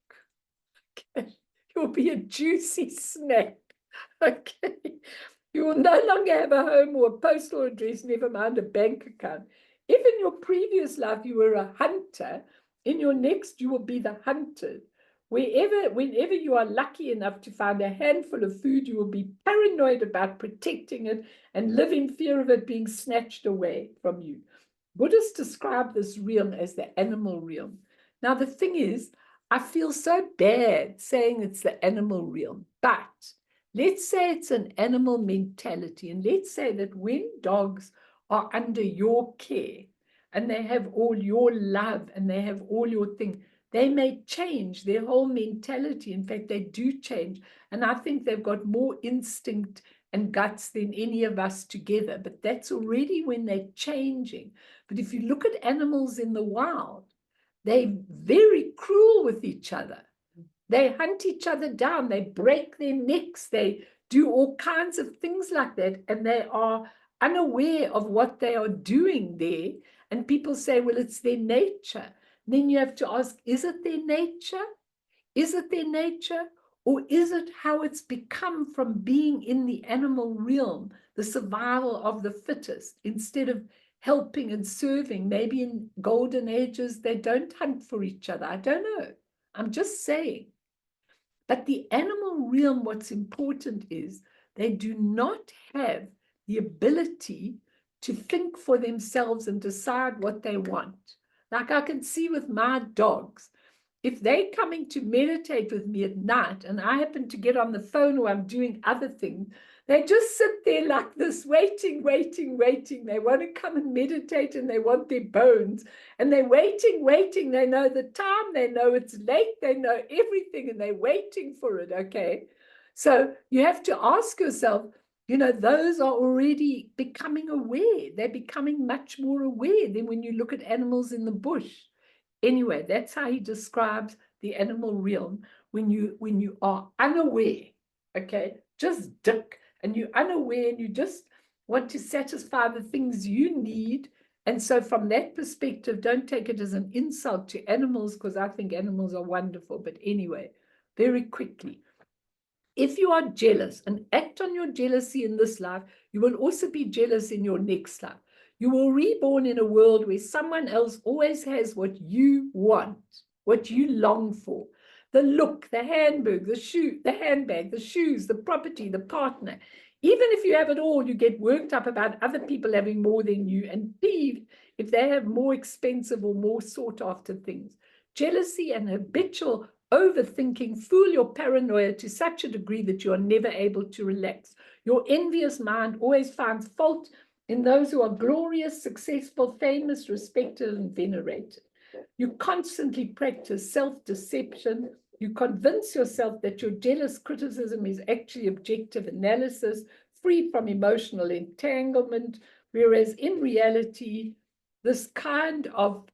Okay. You'll be a juicy snack. Okay. You will no longer have a home or a postal address, never mind a bank account. If in your previous life you were a hunter, in your next you will be the hunted. Whenever you are lucky enough to find a handful of food, you will be paranoid about protecting it and live in fear of it being snatched away from you. Buddhists describe this realm as the animal realm. Now, the thing is, I feel so bad saying it's the animal realm, but let's say it's an animal mentality, and let's say that when dogs are under your care and they have all your love and they have all your thing, they may change their whole mentality. In fact, they do change. And I think they've got more instinct and guts than any of us together. But that's already when they're changing. But if you look at animals in the wild, they're very cruel with each other. They hunt each other down. They break their necks. They do all kinds of things like that. And they are unaware of what they are doing there. And people say, well, it's their nature. Then you have to ask, is it their nature? Is it their nature? Or is it how it's become from being in the animal realm, the survival of the fittest, instead of helping and serving? Maybe in golden ages, they don't hunt for each other. I don't know. I'm just saying. But the animal realm, what's important is they do not have the ability to think for themselves and decide what they want. Like I can see with my dogs, if they're coming to meditate with me at night and I happen to get on the phone or I'm doing other things, they just sit there like this, waiting. They want to come and meditate and they want their bones. And they're waiting. They know the time. They know it's late. They know everything and they're waiting for it, okay? So you have to ask yourself, you know, those are already becoming aware. They're becoming much more aware than when you look at animals in the bush. Anyway, that's how he describes the animal realm when you are unaware, okay? Just duck, and you're unaware and you just want to satisfy the things you need. And so from that perspective, don't take it as an insult to animals, because I think animals are wonderful. But anyway, very quickly, if you are jealous and act on your jealousy in this life, you will also be jealous in your next life. You will reborn in a world where someone else always has what you want, what you long for. The look, the handbag, the shoes, the property, the partner. Even if you have it all, you get worked up about other people having more than you and peeved if they have more expensive or more sought after things. Jealousy and habitual overthinking fool your paranoia to such a degree that you are never able to relax. Your envious mind always finds fault in those who are glorious, successful, famous, respected, and venerated. You constantly practice self-deception. You convince yourself that your jealous criticism is actually objective analysis, free from emotional entanglement, whereas in reality, this kind of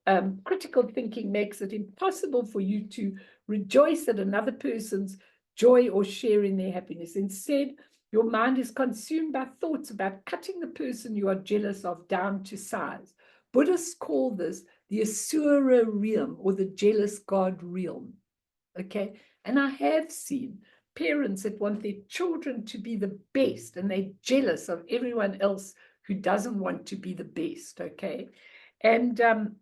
critical thinking makes it impossible for you to rejoice at another person's joy or share in their happiness. Instead, your mind is consumed by thoughts about cutting the person you are jealous of down to size. Buddhists call this the Asura realm, or the jealous God realm. Okay, and I have seen parents that want their children to be the best, and they're jealous of everyone else who doesn't want to be the best. Okay, and then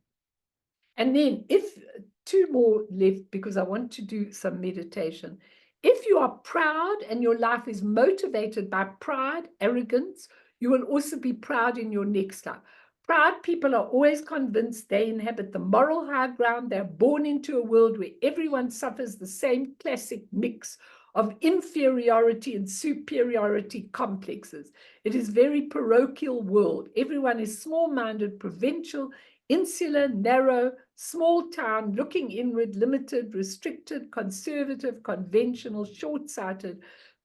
if two more left, because I want to do some meditation. If you are proud and your life is motivated by pride, arrogance, you will also be proud in your next life. Proud people are always convinced they inhabit the moral high ground. They're born into a world where everyone suffers the same classic mix of inferiority and superiority complexes. It is a very parochial world. Everyone is small-minded, provincial, insular, narrow, small town, looking inward, limited, restricted, conservative, conventional, short-sighted,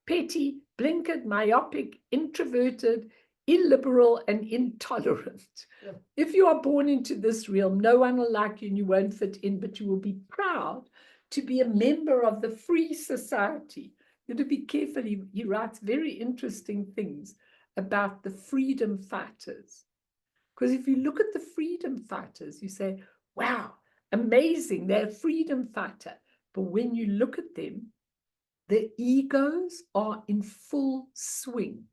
petty, blinkered, myopic, introverted, illiberal, and intolerant. Yeah. If you are born into this realm, no one will like you and you won't fit in, but you will be proud to be a member of the free society. You have to be careful. He writes very interesting things about the freedom fighters. Because if you look at the freedom fighters, you say, wow, amazing, they're a freedom fighter. But when you look at them, their egos are in full swing.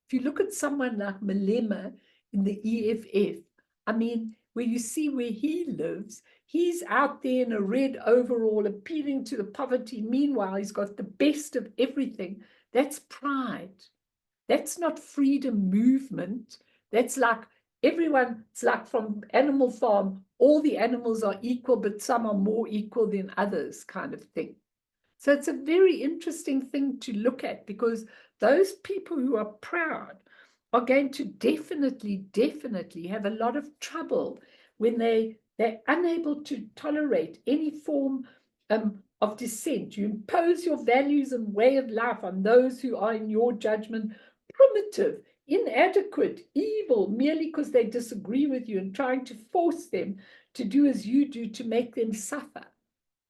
If you look at someone like Malema in the EFF, I mean, where you see where he lives, he's out there in a red overall appealing to the poverty. Meanwhile, he's got the best of everything. That's pride. That's not freedom movement. That's like everyone, it's like from Animal Farm, all the animals are equal, but some are more equal than others kind of thing. So it's a very interesting thing to look at, because those people who are proud are going to definitely have a lot of trouble when they're unable to tolerate any form of dissent. You impose your values and way of life on those who are, in your judgment, primitive, inadequate, evil, merely because they disagree with you, and trying to force them to do as you do to make them suffer.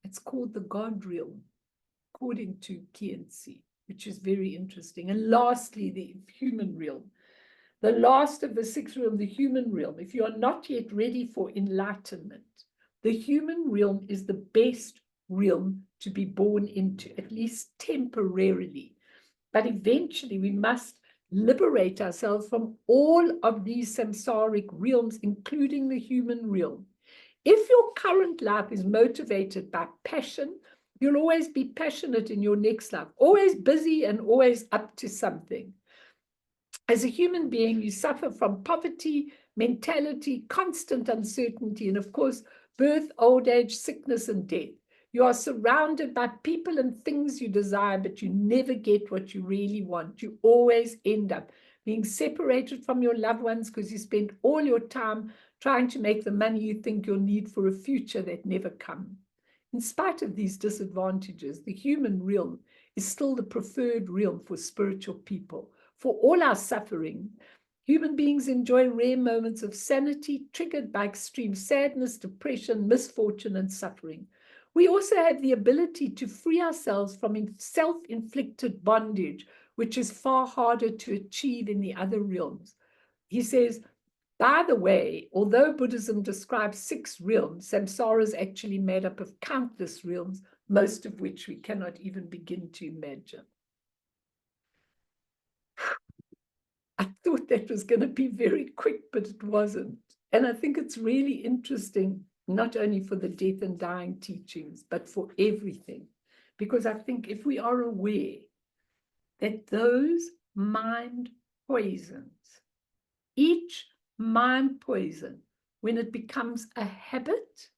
It's called the God realm, according to Kinsey, which is very interesting. And lastly, the human realm. The last of the six realms, the human realm. If you are not yet ready for enlightenment, the human realm is the best realm to be born into, at least temporarily. But eventually we must liberate ourselves from all of these samsaric realms, including the human realm. If your current life is motivated by passion, you'll always be passionate in your next life, always busy and always up to something. As a human being, you suffer from poverty, mentality, constant uncertainty, and of course, birth, old age, sickness, and death. You are surrounded by people and things you desire, but you never get what you really want. You always end up being separated from your loved ones because you spend all your time trying to make the money you think you'll need for a future that never comes. In spite of these disadvantages, the human realm is still the preferred realm for spiritual people. For all our suffering, human beings enjoy rare moments of sanity triggered by extreme sadness, depression, misfortune, and suffering. We also have the ability to free ourselves from self-inflicted bondage, which is far harder to achieve in the other realms. He says, by the way, although Buddhism describes 6 realms, samsara is actually made up of countless realms, most of which we cannot even begin to imagine. I thought that was going to be very quick, but it wasn't. And I think it's really interesting, not only for the death and dying teachings, but for everything. Because I think if we are aware that those mind poisons, each mind poison, when it becomes a habit,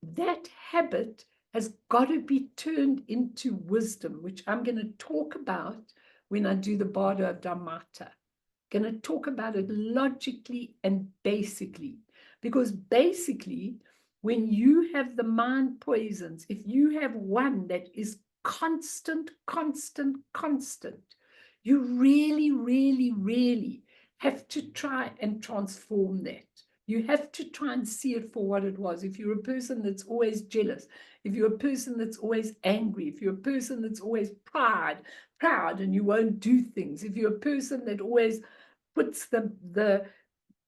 that habit has got to be turned into wisdom, which I'm going to talk about when I do the Bardo of Dhammata. Going to talk about it logically and basically, because basically, when you have the mind poisons, if you have one that is constant, you really, really, really have to try and transform that. You have to try and see it for what it was. If you're a person that's always jealous, if you're a person that's always angry, if you're a person that's always proud and you won't do things, if you're a person that always puts the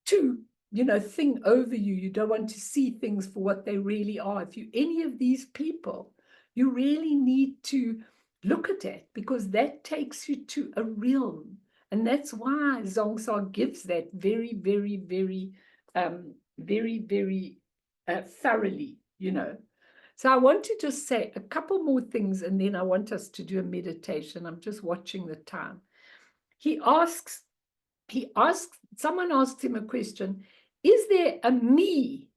thing over you, you don't want to see things for what they really are. If you're any of these people, you really need to look at it, because that takes you to a realm. And that's why Zhongsar gives that very, very, very, thoroughly, So I want to just say a couple more things, and then I want us to do a meditation. I'm just watching the time. Someone asked him a question, is there a me,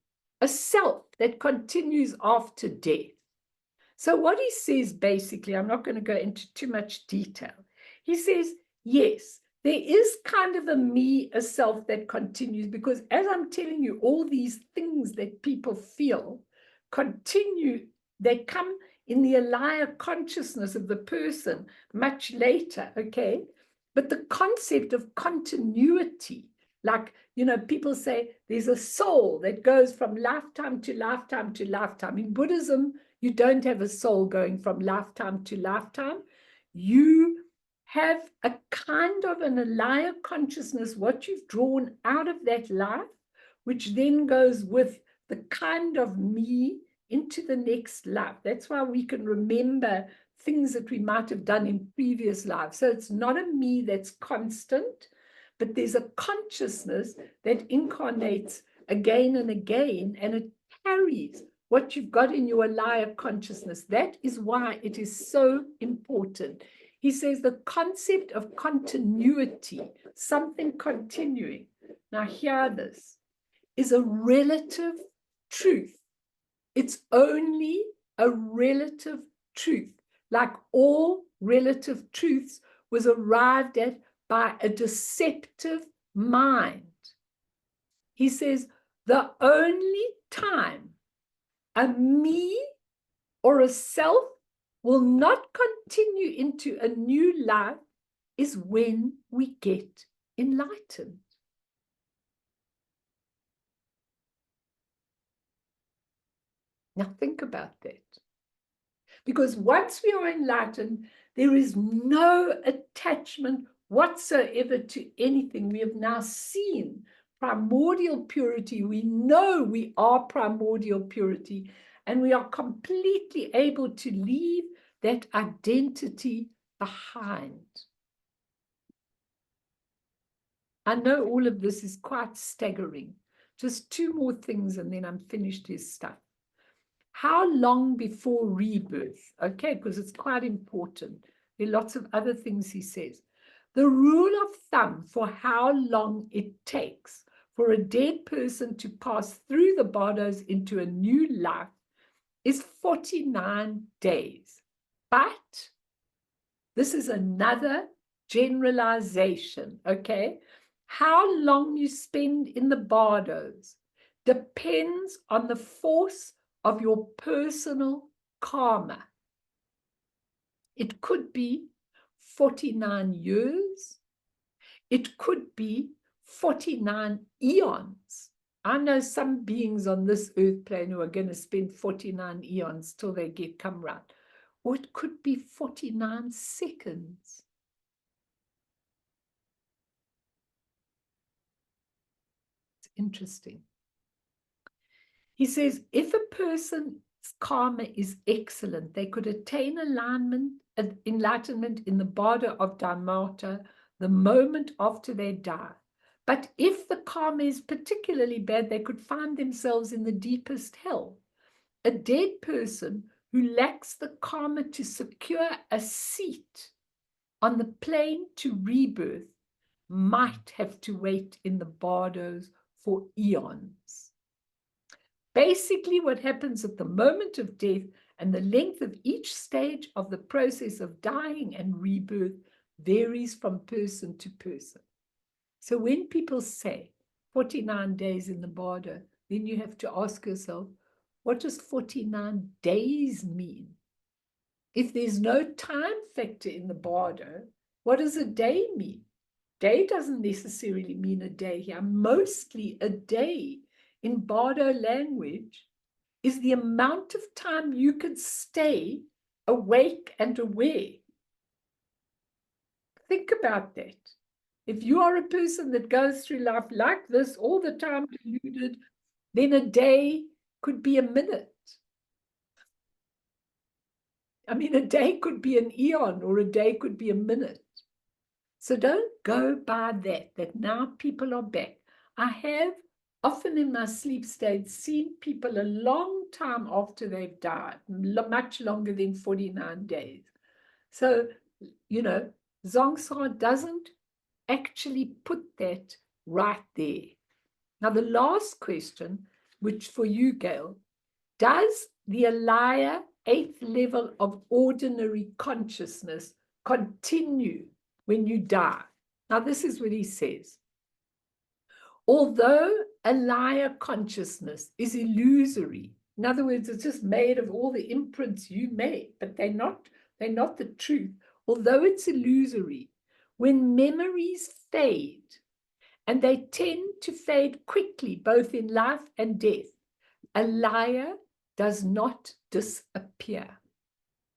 a self that continues after death? So what he says, basically, I'm not going to go into too much detail. He says, yes, there is kind of a me, a self that continues, because as I'm telling you, all these things that people feel continue, they come in the alaya consciousness of the person much later, okay? But the concept of continuity, like, people say there's a soul that goes from lifetime to lifetime to lifetime. In Buddhism, you don't have a soul going from lifetime to lifetime. You have a kind of an alaya consciousness, what you've drawn out of that life, which then goes with the kind of me into the next life. That's why we can remember things that we might have done in previous lives. So it's not a me that's constant, but there's a consciousness that incarnates again and again, and it carries what you've got in your alaya consciousness. That is why it is so important. He says the concept of continuity, something continuing. Now, hear this, is a relative truth. It's only a relative truth. Like all relative truths was arrived at by a deceptive mind. He says the only time a me or a self will not continue into a new life is when we get enlightened. Now think about that. Because once we are enlightened, there is no attachment whatsoever to anything. We have now seen primordial purity. We know we are primordial purity, and we are completely able to leave that identity behind. I know all of this is quite staggering. Just 2 more things, and then I'm finished his stuff. How long before rebirth? Okay, because it's quite important. There are lots of other things he says. The rule of thumb for how long it takes for a dead person to pass through the bardos into a new life is 49 days. But this is another generalization, okay? How long you spend in the bardos depends on the force of your personal karma. It could be 49 years. It could be 49 eons. I know some beings on this earth plane who are going to spend 49 eons till they come right. Or it could be 49 seconds. It's interesting. He says, if a person's karma is excellent, they could attain enlightenment in the bardo of Dharmata the moment after they die. But if the karma is particularly bad, they could find themselves in the deepest hell. A dead person who lacks the karma to secure a seat on the plane to rebirth might have to wait in the bardos for eons. Basically, what happens at the moment of death and the length of each stage of the process of dying and rebirth varies from person to person. So when people say 49 days in the bardo, then you have to ask yourself, what does 49 days mean? If there's no time factor in the bardo, what does a day mean? Day doesn't necessarily mean a day here. Mostly a day in bardo language is the amount of time you can stay awake and aware. Think about that. If you are a person that goes through life like this, all the time deluded, then a day could be a minute. I mean, a day could be an eon, or a day could be a minute. So don't go by that now people are back. I have often in my sleep state seen people a long time after they've died, much longer than 49 days. So, you know, Zhongsha doesn't actually put that right there. Now, the last question, which for you, Gail, does the alaya 8th level of ordinary consciousness continue when you die? Now, this is what he says. Although alaya consciousness is illusory, in other words, it's just made of all the imprints you made, but they're not the truth. Although it's illusory, when memories fade, and they tend to fade quickly, both in life and death, alaya does not disappear.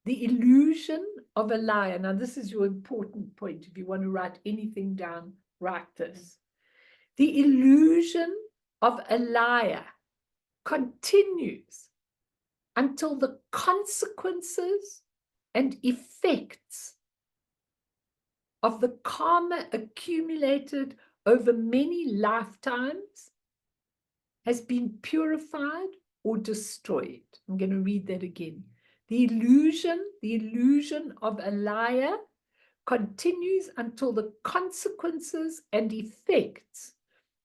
The illusion of alaya, now this is your important point. If you want to write anything down, write this. The illusion of alaya continues until the consequences and effects of the karma accumulated over many lifetimes has been purified or destroyed. I'm going to read that again. The illusion of alaya continues until the consequences and effects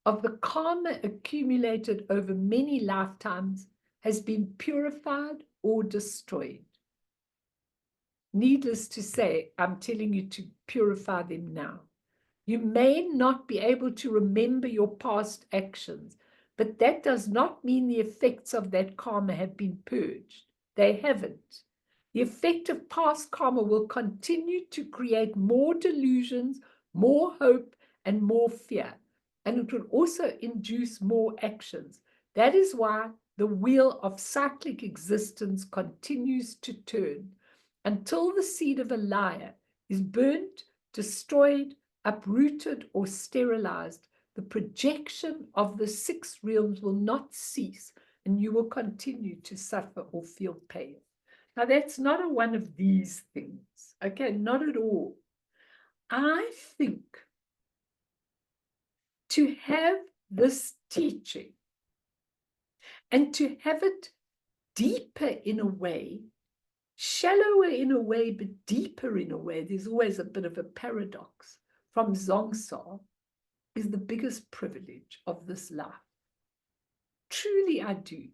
of the karma accumulated over many lifetimes has been purified or destroyed. Needless to say, I'm telling you to purify them now. You may not be able to remember your past actions, but that does not mean the effects of that karma have been purged. They haven't. The effect of past karma will continue to create more delusions, more hope, and more fear. And it will also induce more actions. That is why the wheel of cyclic existence continues to turn until the seed of alaya is burnt, destroyed, uprooted, or sterilized. The projection of the 6 realms will not cease, and you will continue to suffer or feel pain. Now, that's not a one of these things, okay? Not at all. I think to have this teaching and to have it deeper in a way, shallower in a way, but deeper in a way, there's always a bit of a paradox from Zhongsha, is the biggest privilege of this life. Truly, I do.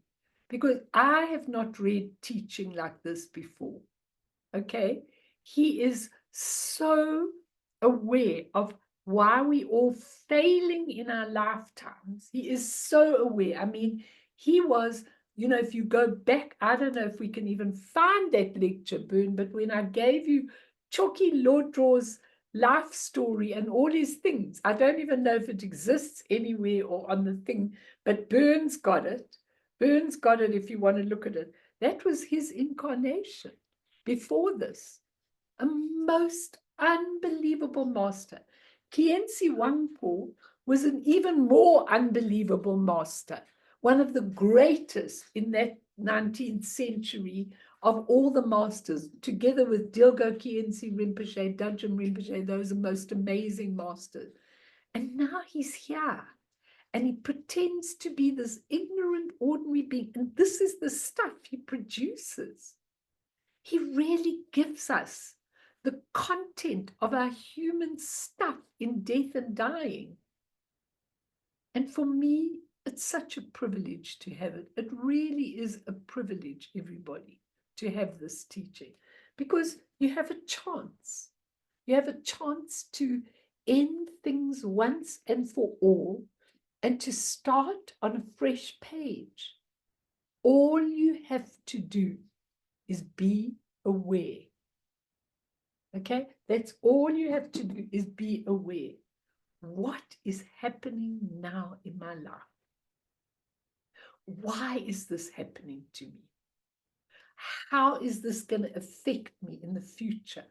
Because I have not read teaching like this before. Okay? He is so aware of why we all failing in our lifetimes. He is so aware. I mean, he was, you know, if you go back, I don't know if we can even find that lecture, Boone, but when I gave you Chalky Lordraw's life story and all his things, I don't even know if it exists anywhere or on the thing, but Burns got it. Burns got it if you want to look at it. That was his incarnation before this. A most unbelievable master. Kienzi Wangpo was an even more unbelievable master, one of the greatest in that 19th century of all the masters, together with Dilgo Kienzi Rinpoche, Dudjom Rinpoche. Those are most amazing masters. And now he's here. And he pretends to be this ignorant, ordinary being. And this is the stuff he produces. He really gives us the content of our human stuff in death and dying. And for me, it's such a privilege to have it. It really is a privilege, everybody, to have this teaching, because you have a chance. You have a chance to end things once and for all and to start on a fresh page. All you have to do is be aware. Okay, that's all you have to do, is be aware. What is happening now in my life? Why is this happening to me? How is this going to affect me in the future?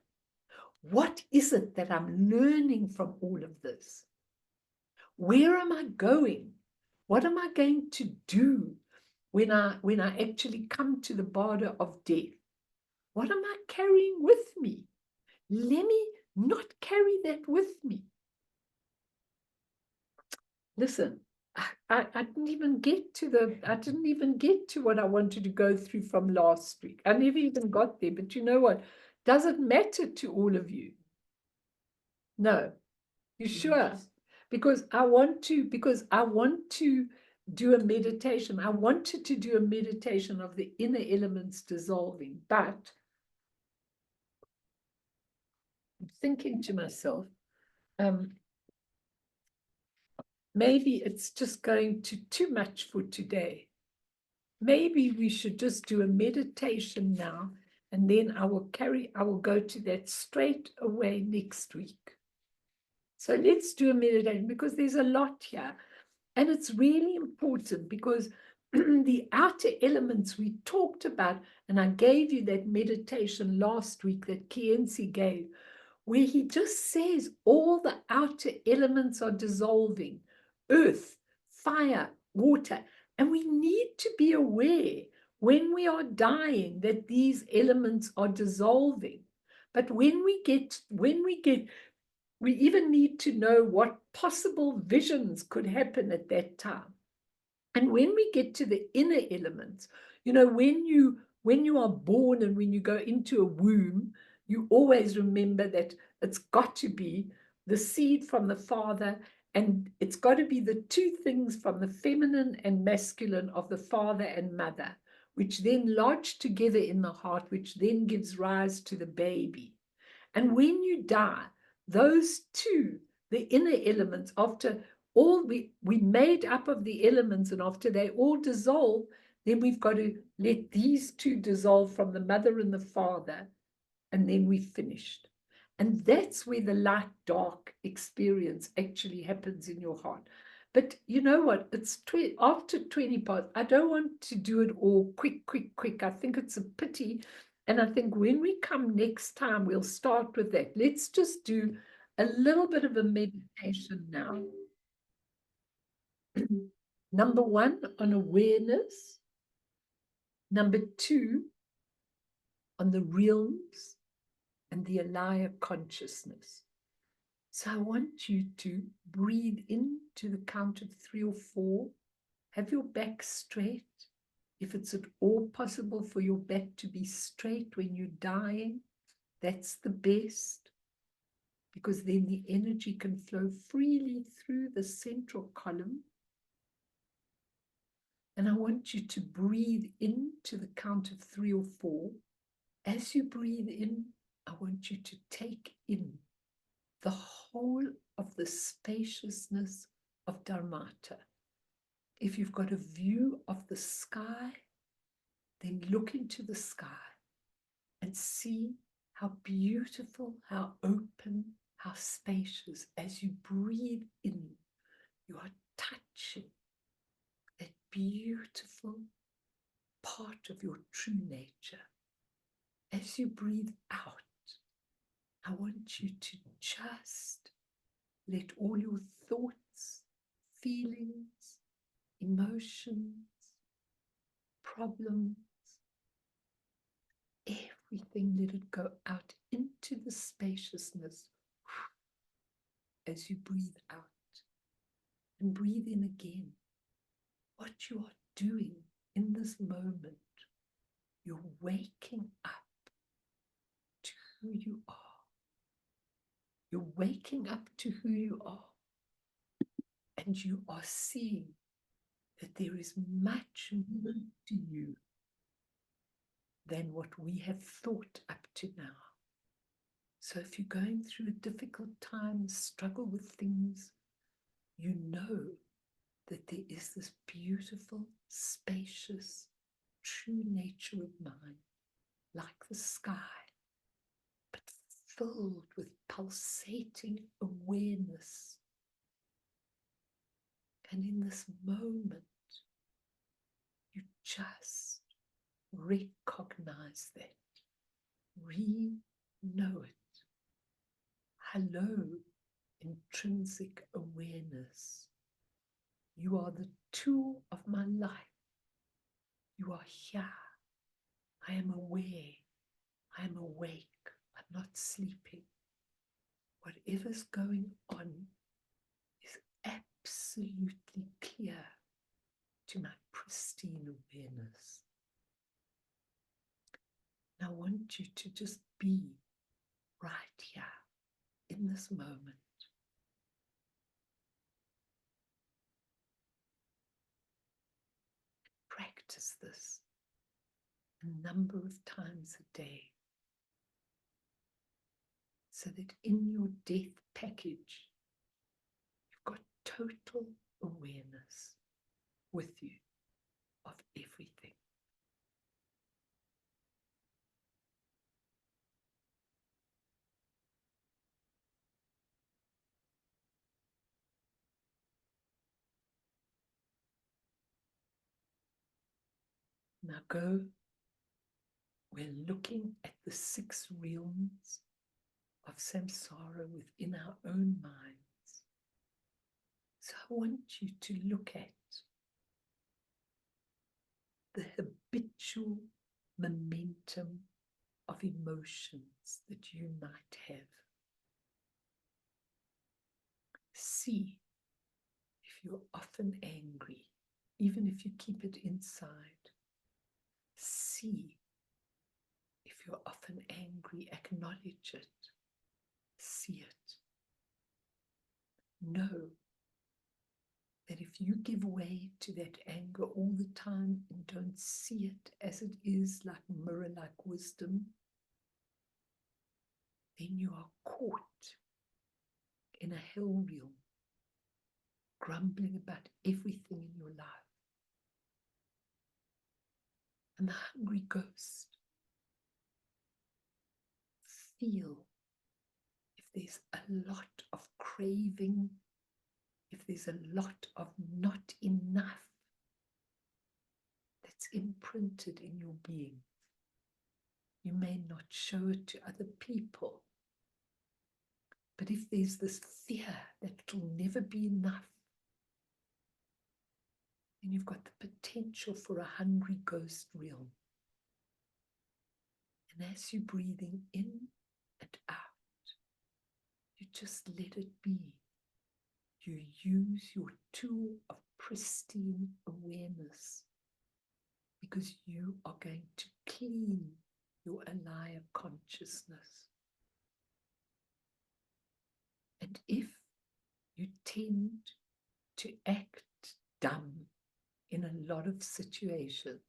What is it that I'm learning from all of this? Where am I going? What am I going to do when I actually come to the border of death? What am I carrying with me? Let me not carry that with me. Listen, I didn't even get to what I wanted to go through from last week. I never even got there, but you know what? Does it matter to all of you? No. You sure? Because I want to do a meditation. I wanted to do a meditation of the inner elements dissolving, but I'm thinking to myself, maybe it's just going to too much for today. Maybe we should just do a meditation now, and then I will go to that straight away next week. So let's do a meditation, because there's a lot here. And it's really important, because the outer elements we talked about, and I gave you that meditation last week that Kienzi gave, where he just says all the outer elements are dissolving: earth, fire, water. And we need to be aware when we are dying that these elements are dissolving. But we even need to know what possible visions could happen at that time. And when we get to the inner elements, you know, when you are born and when you go into a womb, you always remember that it's got to be the seed from the father, and it's got to be the two things from the feminine and masculine of the father and mother, which then lodge together in the heart, which then gives rise to the baby. And when you die, those two, the inner elements, after all we made up of the elements, and after they all dissolve, then we've got to let these two dissolve from the mother and the father, and then we've finished. And that's where the light dark experience actually happens in your heart. But you know what? It's after 20 past. I don't want to do it all quick. I think it's a pity. And I think when we come next time, we'll start with that. Let's just do a little bit of a meditation now. Number 1, on awareness. Number 2, on the realms and the alaya consciousness. So I want you to breathe in to the count of 3 or 4. Have your back straight. If it's at all possible for your back to be straight when you're dying, that's the best. because then the energy can flow freely through the central column. And I want you to breathe in to the count of 3 or 4. As you breathe in, I want you to take in the whole of the spaciousness of Dharmata. If you've got a view of the sky, then look into the sky and see how beautiful, how open, how spacious. As you breathe in, you are touching that beautiful part of your true nature. As you breathe out, I want you to just let all your thoughts, feelings, emotions, problems, everything, let it go out into the spaciousness as you breathe out. And breathe in again. What you are doing in this moment, you're waking up to who you are. You're waking up to who you are. And you are seeing that there is much more to you than what we have thought up to now. So if you're going through a difficult time, struggle with things, you know that there is this beautiful, spacious, true nature of mind, like the sky, but filled with pulsating awareness. And in this moment, you just recognize that, know it. Hello, intrinsic awareness. You are the tool of my life. You are here. I am aware. I am awake. I'm not sleeping. Whatever's going on is absolutely clear to my pristine awareness. And I want you to just be right here in this moment. Practice this a number of times a day so that in your death package, you've got total awareness with you of everything. Now go, we're looking at the 6 realms of samsara within our own minds. So I want you to look at the habitual momentum of emotions that you might have. See if you're often angry, even if you keep it inside. See if you're often angry, acknowledge it. See it. Know that if you give way to that anger all the time and don't see it as it is, like mirror, like wisdom, then you are caught in a hell realm, grumbling about everything in your life. And the hungry ghost, feel if there's a lot of craving, if there's a lot of not enough that's imprinted in your being. You may not show it to other people, but if there's this fear that it'll never be enough, then you've got the potential for a hungry ghost realm. And as you're breathing in and out, you just let it be. You use your tool of pristine awareness because you are going to clean your alaya consciousness. And if you tend to act dumb in a lot of situations,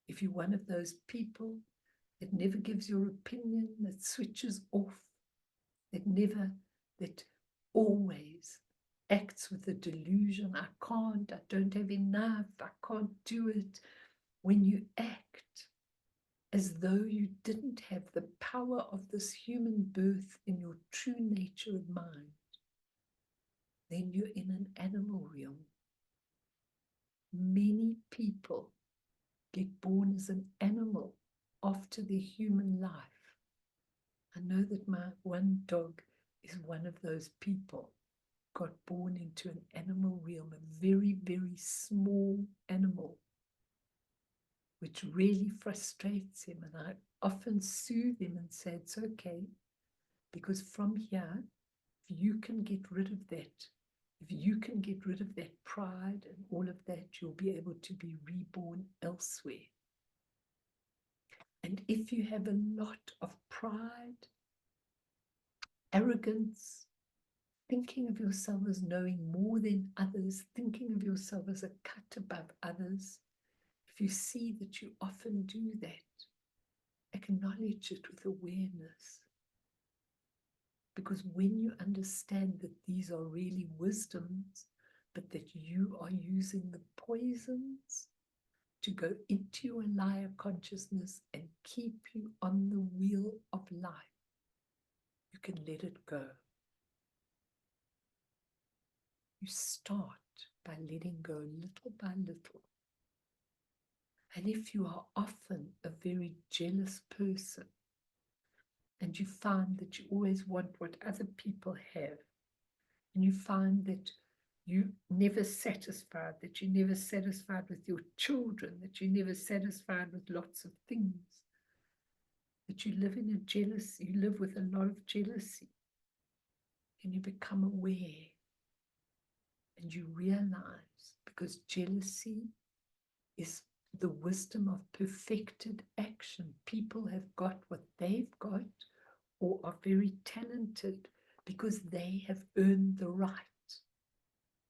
if you're one of those people that never gives your opinion, that switches off, that always acts with a delusion, I can't, I don't have enough, I can't do it. When you act as though you didn't have the power of this human birth in your true nature of mind, then you're in an animal realm. Many people get born as an animal after their human life. I know that my one dog is one of those people, got born into an animal realm, a very, very small animal, which really frustrates him. And I often soothe him and say, it's okay, because from here, if you can get rid of that, if you can get rid of that pride and all of that, you'll be able to be reborn elsewhere. And if you have a lot of pride, arrogance, thinking of yourself as knowing more than others, thinking of yourself as a cut above others, if you see that you often do that, acknowledge it with awareness. Because when you understand that these are really wisdoms, but that you are using the poisons to go into your liar consciousness and keep you on the wheel of life, you can let it go. You start by letting go little by little. And if you are often a very jealous person, and you find that you always want what other people have, and you find that you're never satisfied, that you're never satisfied with your children, that you're never satisfied with lots of things, that you live in a jealousy, you live with a lot of jealousy, and you become aware, and you realize, because jealousy is the wisdom of perfected action. People have got what they've got, or are very talented because they have earned the right.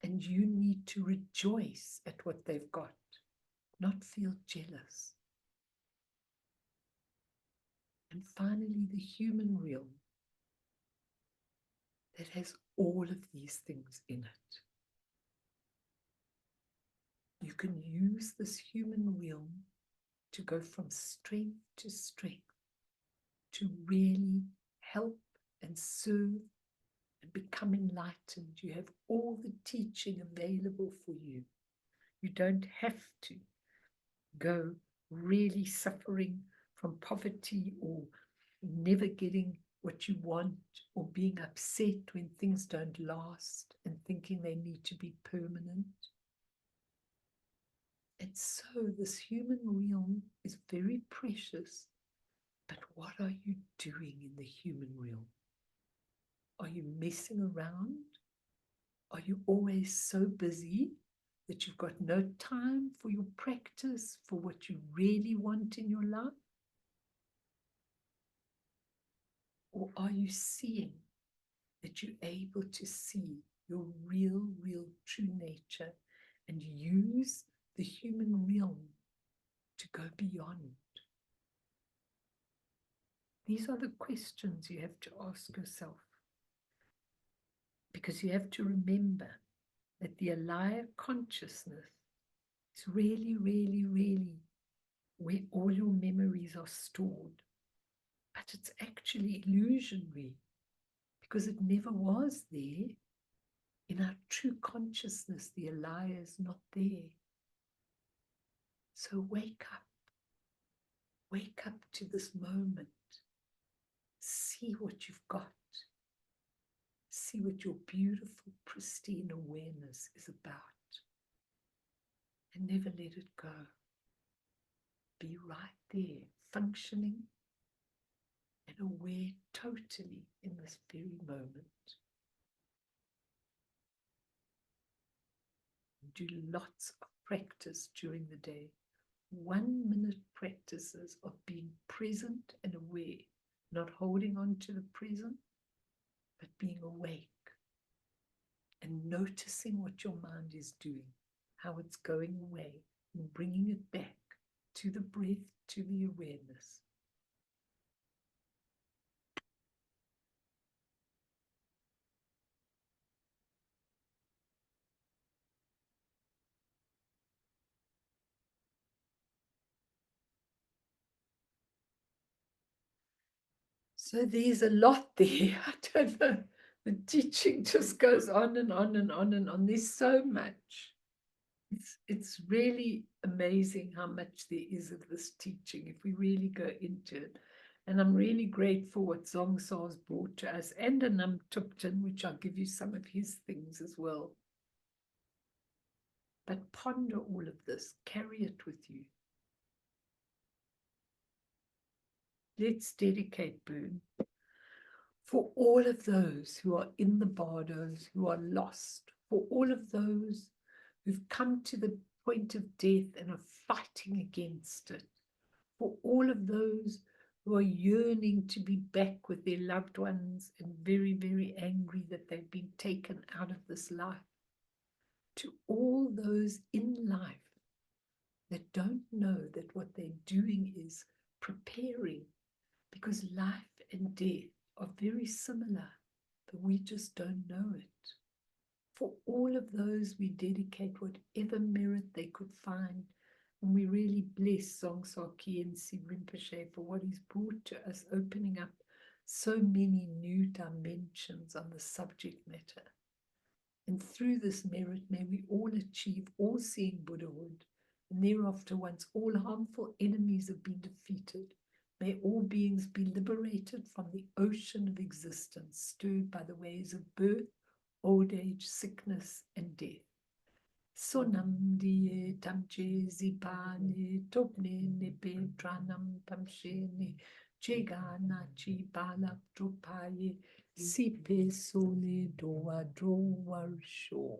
And you need to rejoice at what they've got, not feel jealous. And finally, the human realm that has all of these things in it. You can use this human realm to go from strength to strength, to really help and serve and become enlightened. You have all the teaching available for you. You don't have to go really suffering from poverty or never getting what you want or being upset when things don't last and thinking they need to be permanent. And so this human realm is very precious, but what are you doing in the human realm? Are you messing around? Are you always so busy that you've got no time for your practice, for what you really want in your life? Or are you seeing that you're able to see your real, true nature and use the human realm to go beyond? These are the questions you have to ask yourself. Because you have to remember that the alaya consciousness is really, where all your memories are stored. But it's actually illusionary, because it never was there. In our true consciousness, the alaya is not there. So wake up to this moment. See what you've got. See what your beautiful, pristine awareness is about. And never let it go. Be right there, functioning and aware totally in this very moment. Do lots of practice during the day. 1 minute practices of being present and aware, not holding on to the present, but being awake. and noticing what your mind is doing, how it's going away, and bringing it back to the breath, to the awareness. So there's a lot there. I don't know. The teaching just goes on and on and on and on. There's so much. It's really amazing how much there is of this teaching if we really go into it. And I'm really grateful what Zongsa has brought to us, and Anam Tupten, which I'll give you some of his things as well. But ponder all of this, carry it with you. Let's dedicate Boon for all of those who are in the bardos, who are lost, for all of those who've come to the point of death and are fighting against it, for all of those who are yearning to be back with their loved ones and very, very angry that they've been taken out of this life, to all those in life that don't know that what they're doing is preparing, because life and death are very similar, but we just don't know it. For all of those, we dedicate whatever merit they could find, and we really bless Zongsa Khyentse Rinpoche for what he's brought to us, opening up so many new dimensions on the subject matter. And through this merit, may we all achieve all-seeing Buddhahood, and thereafter, once all harmful enemies have been defeated, may all beings be liberated from the ocean of existence, stirred by the waves of birth, old age, sickness, and death. Sonam diye tamche zipane topne nepe tranam pamshene chegana chi balak trupaye sipe sole doa droa show.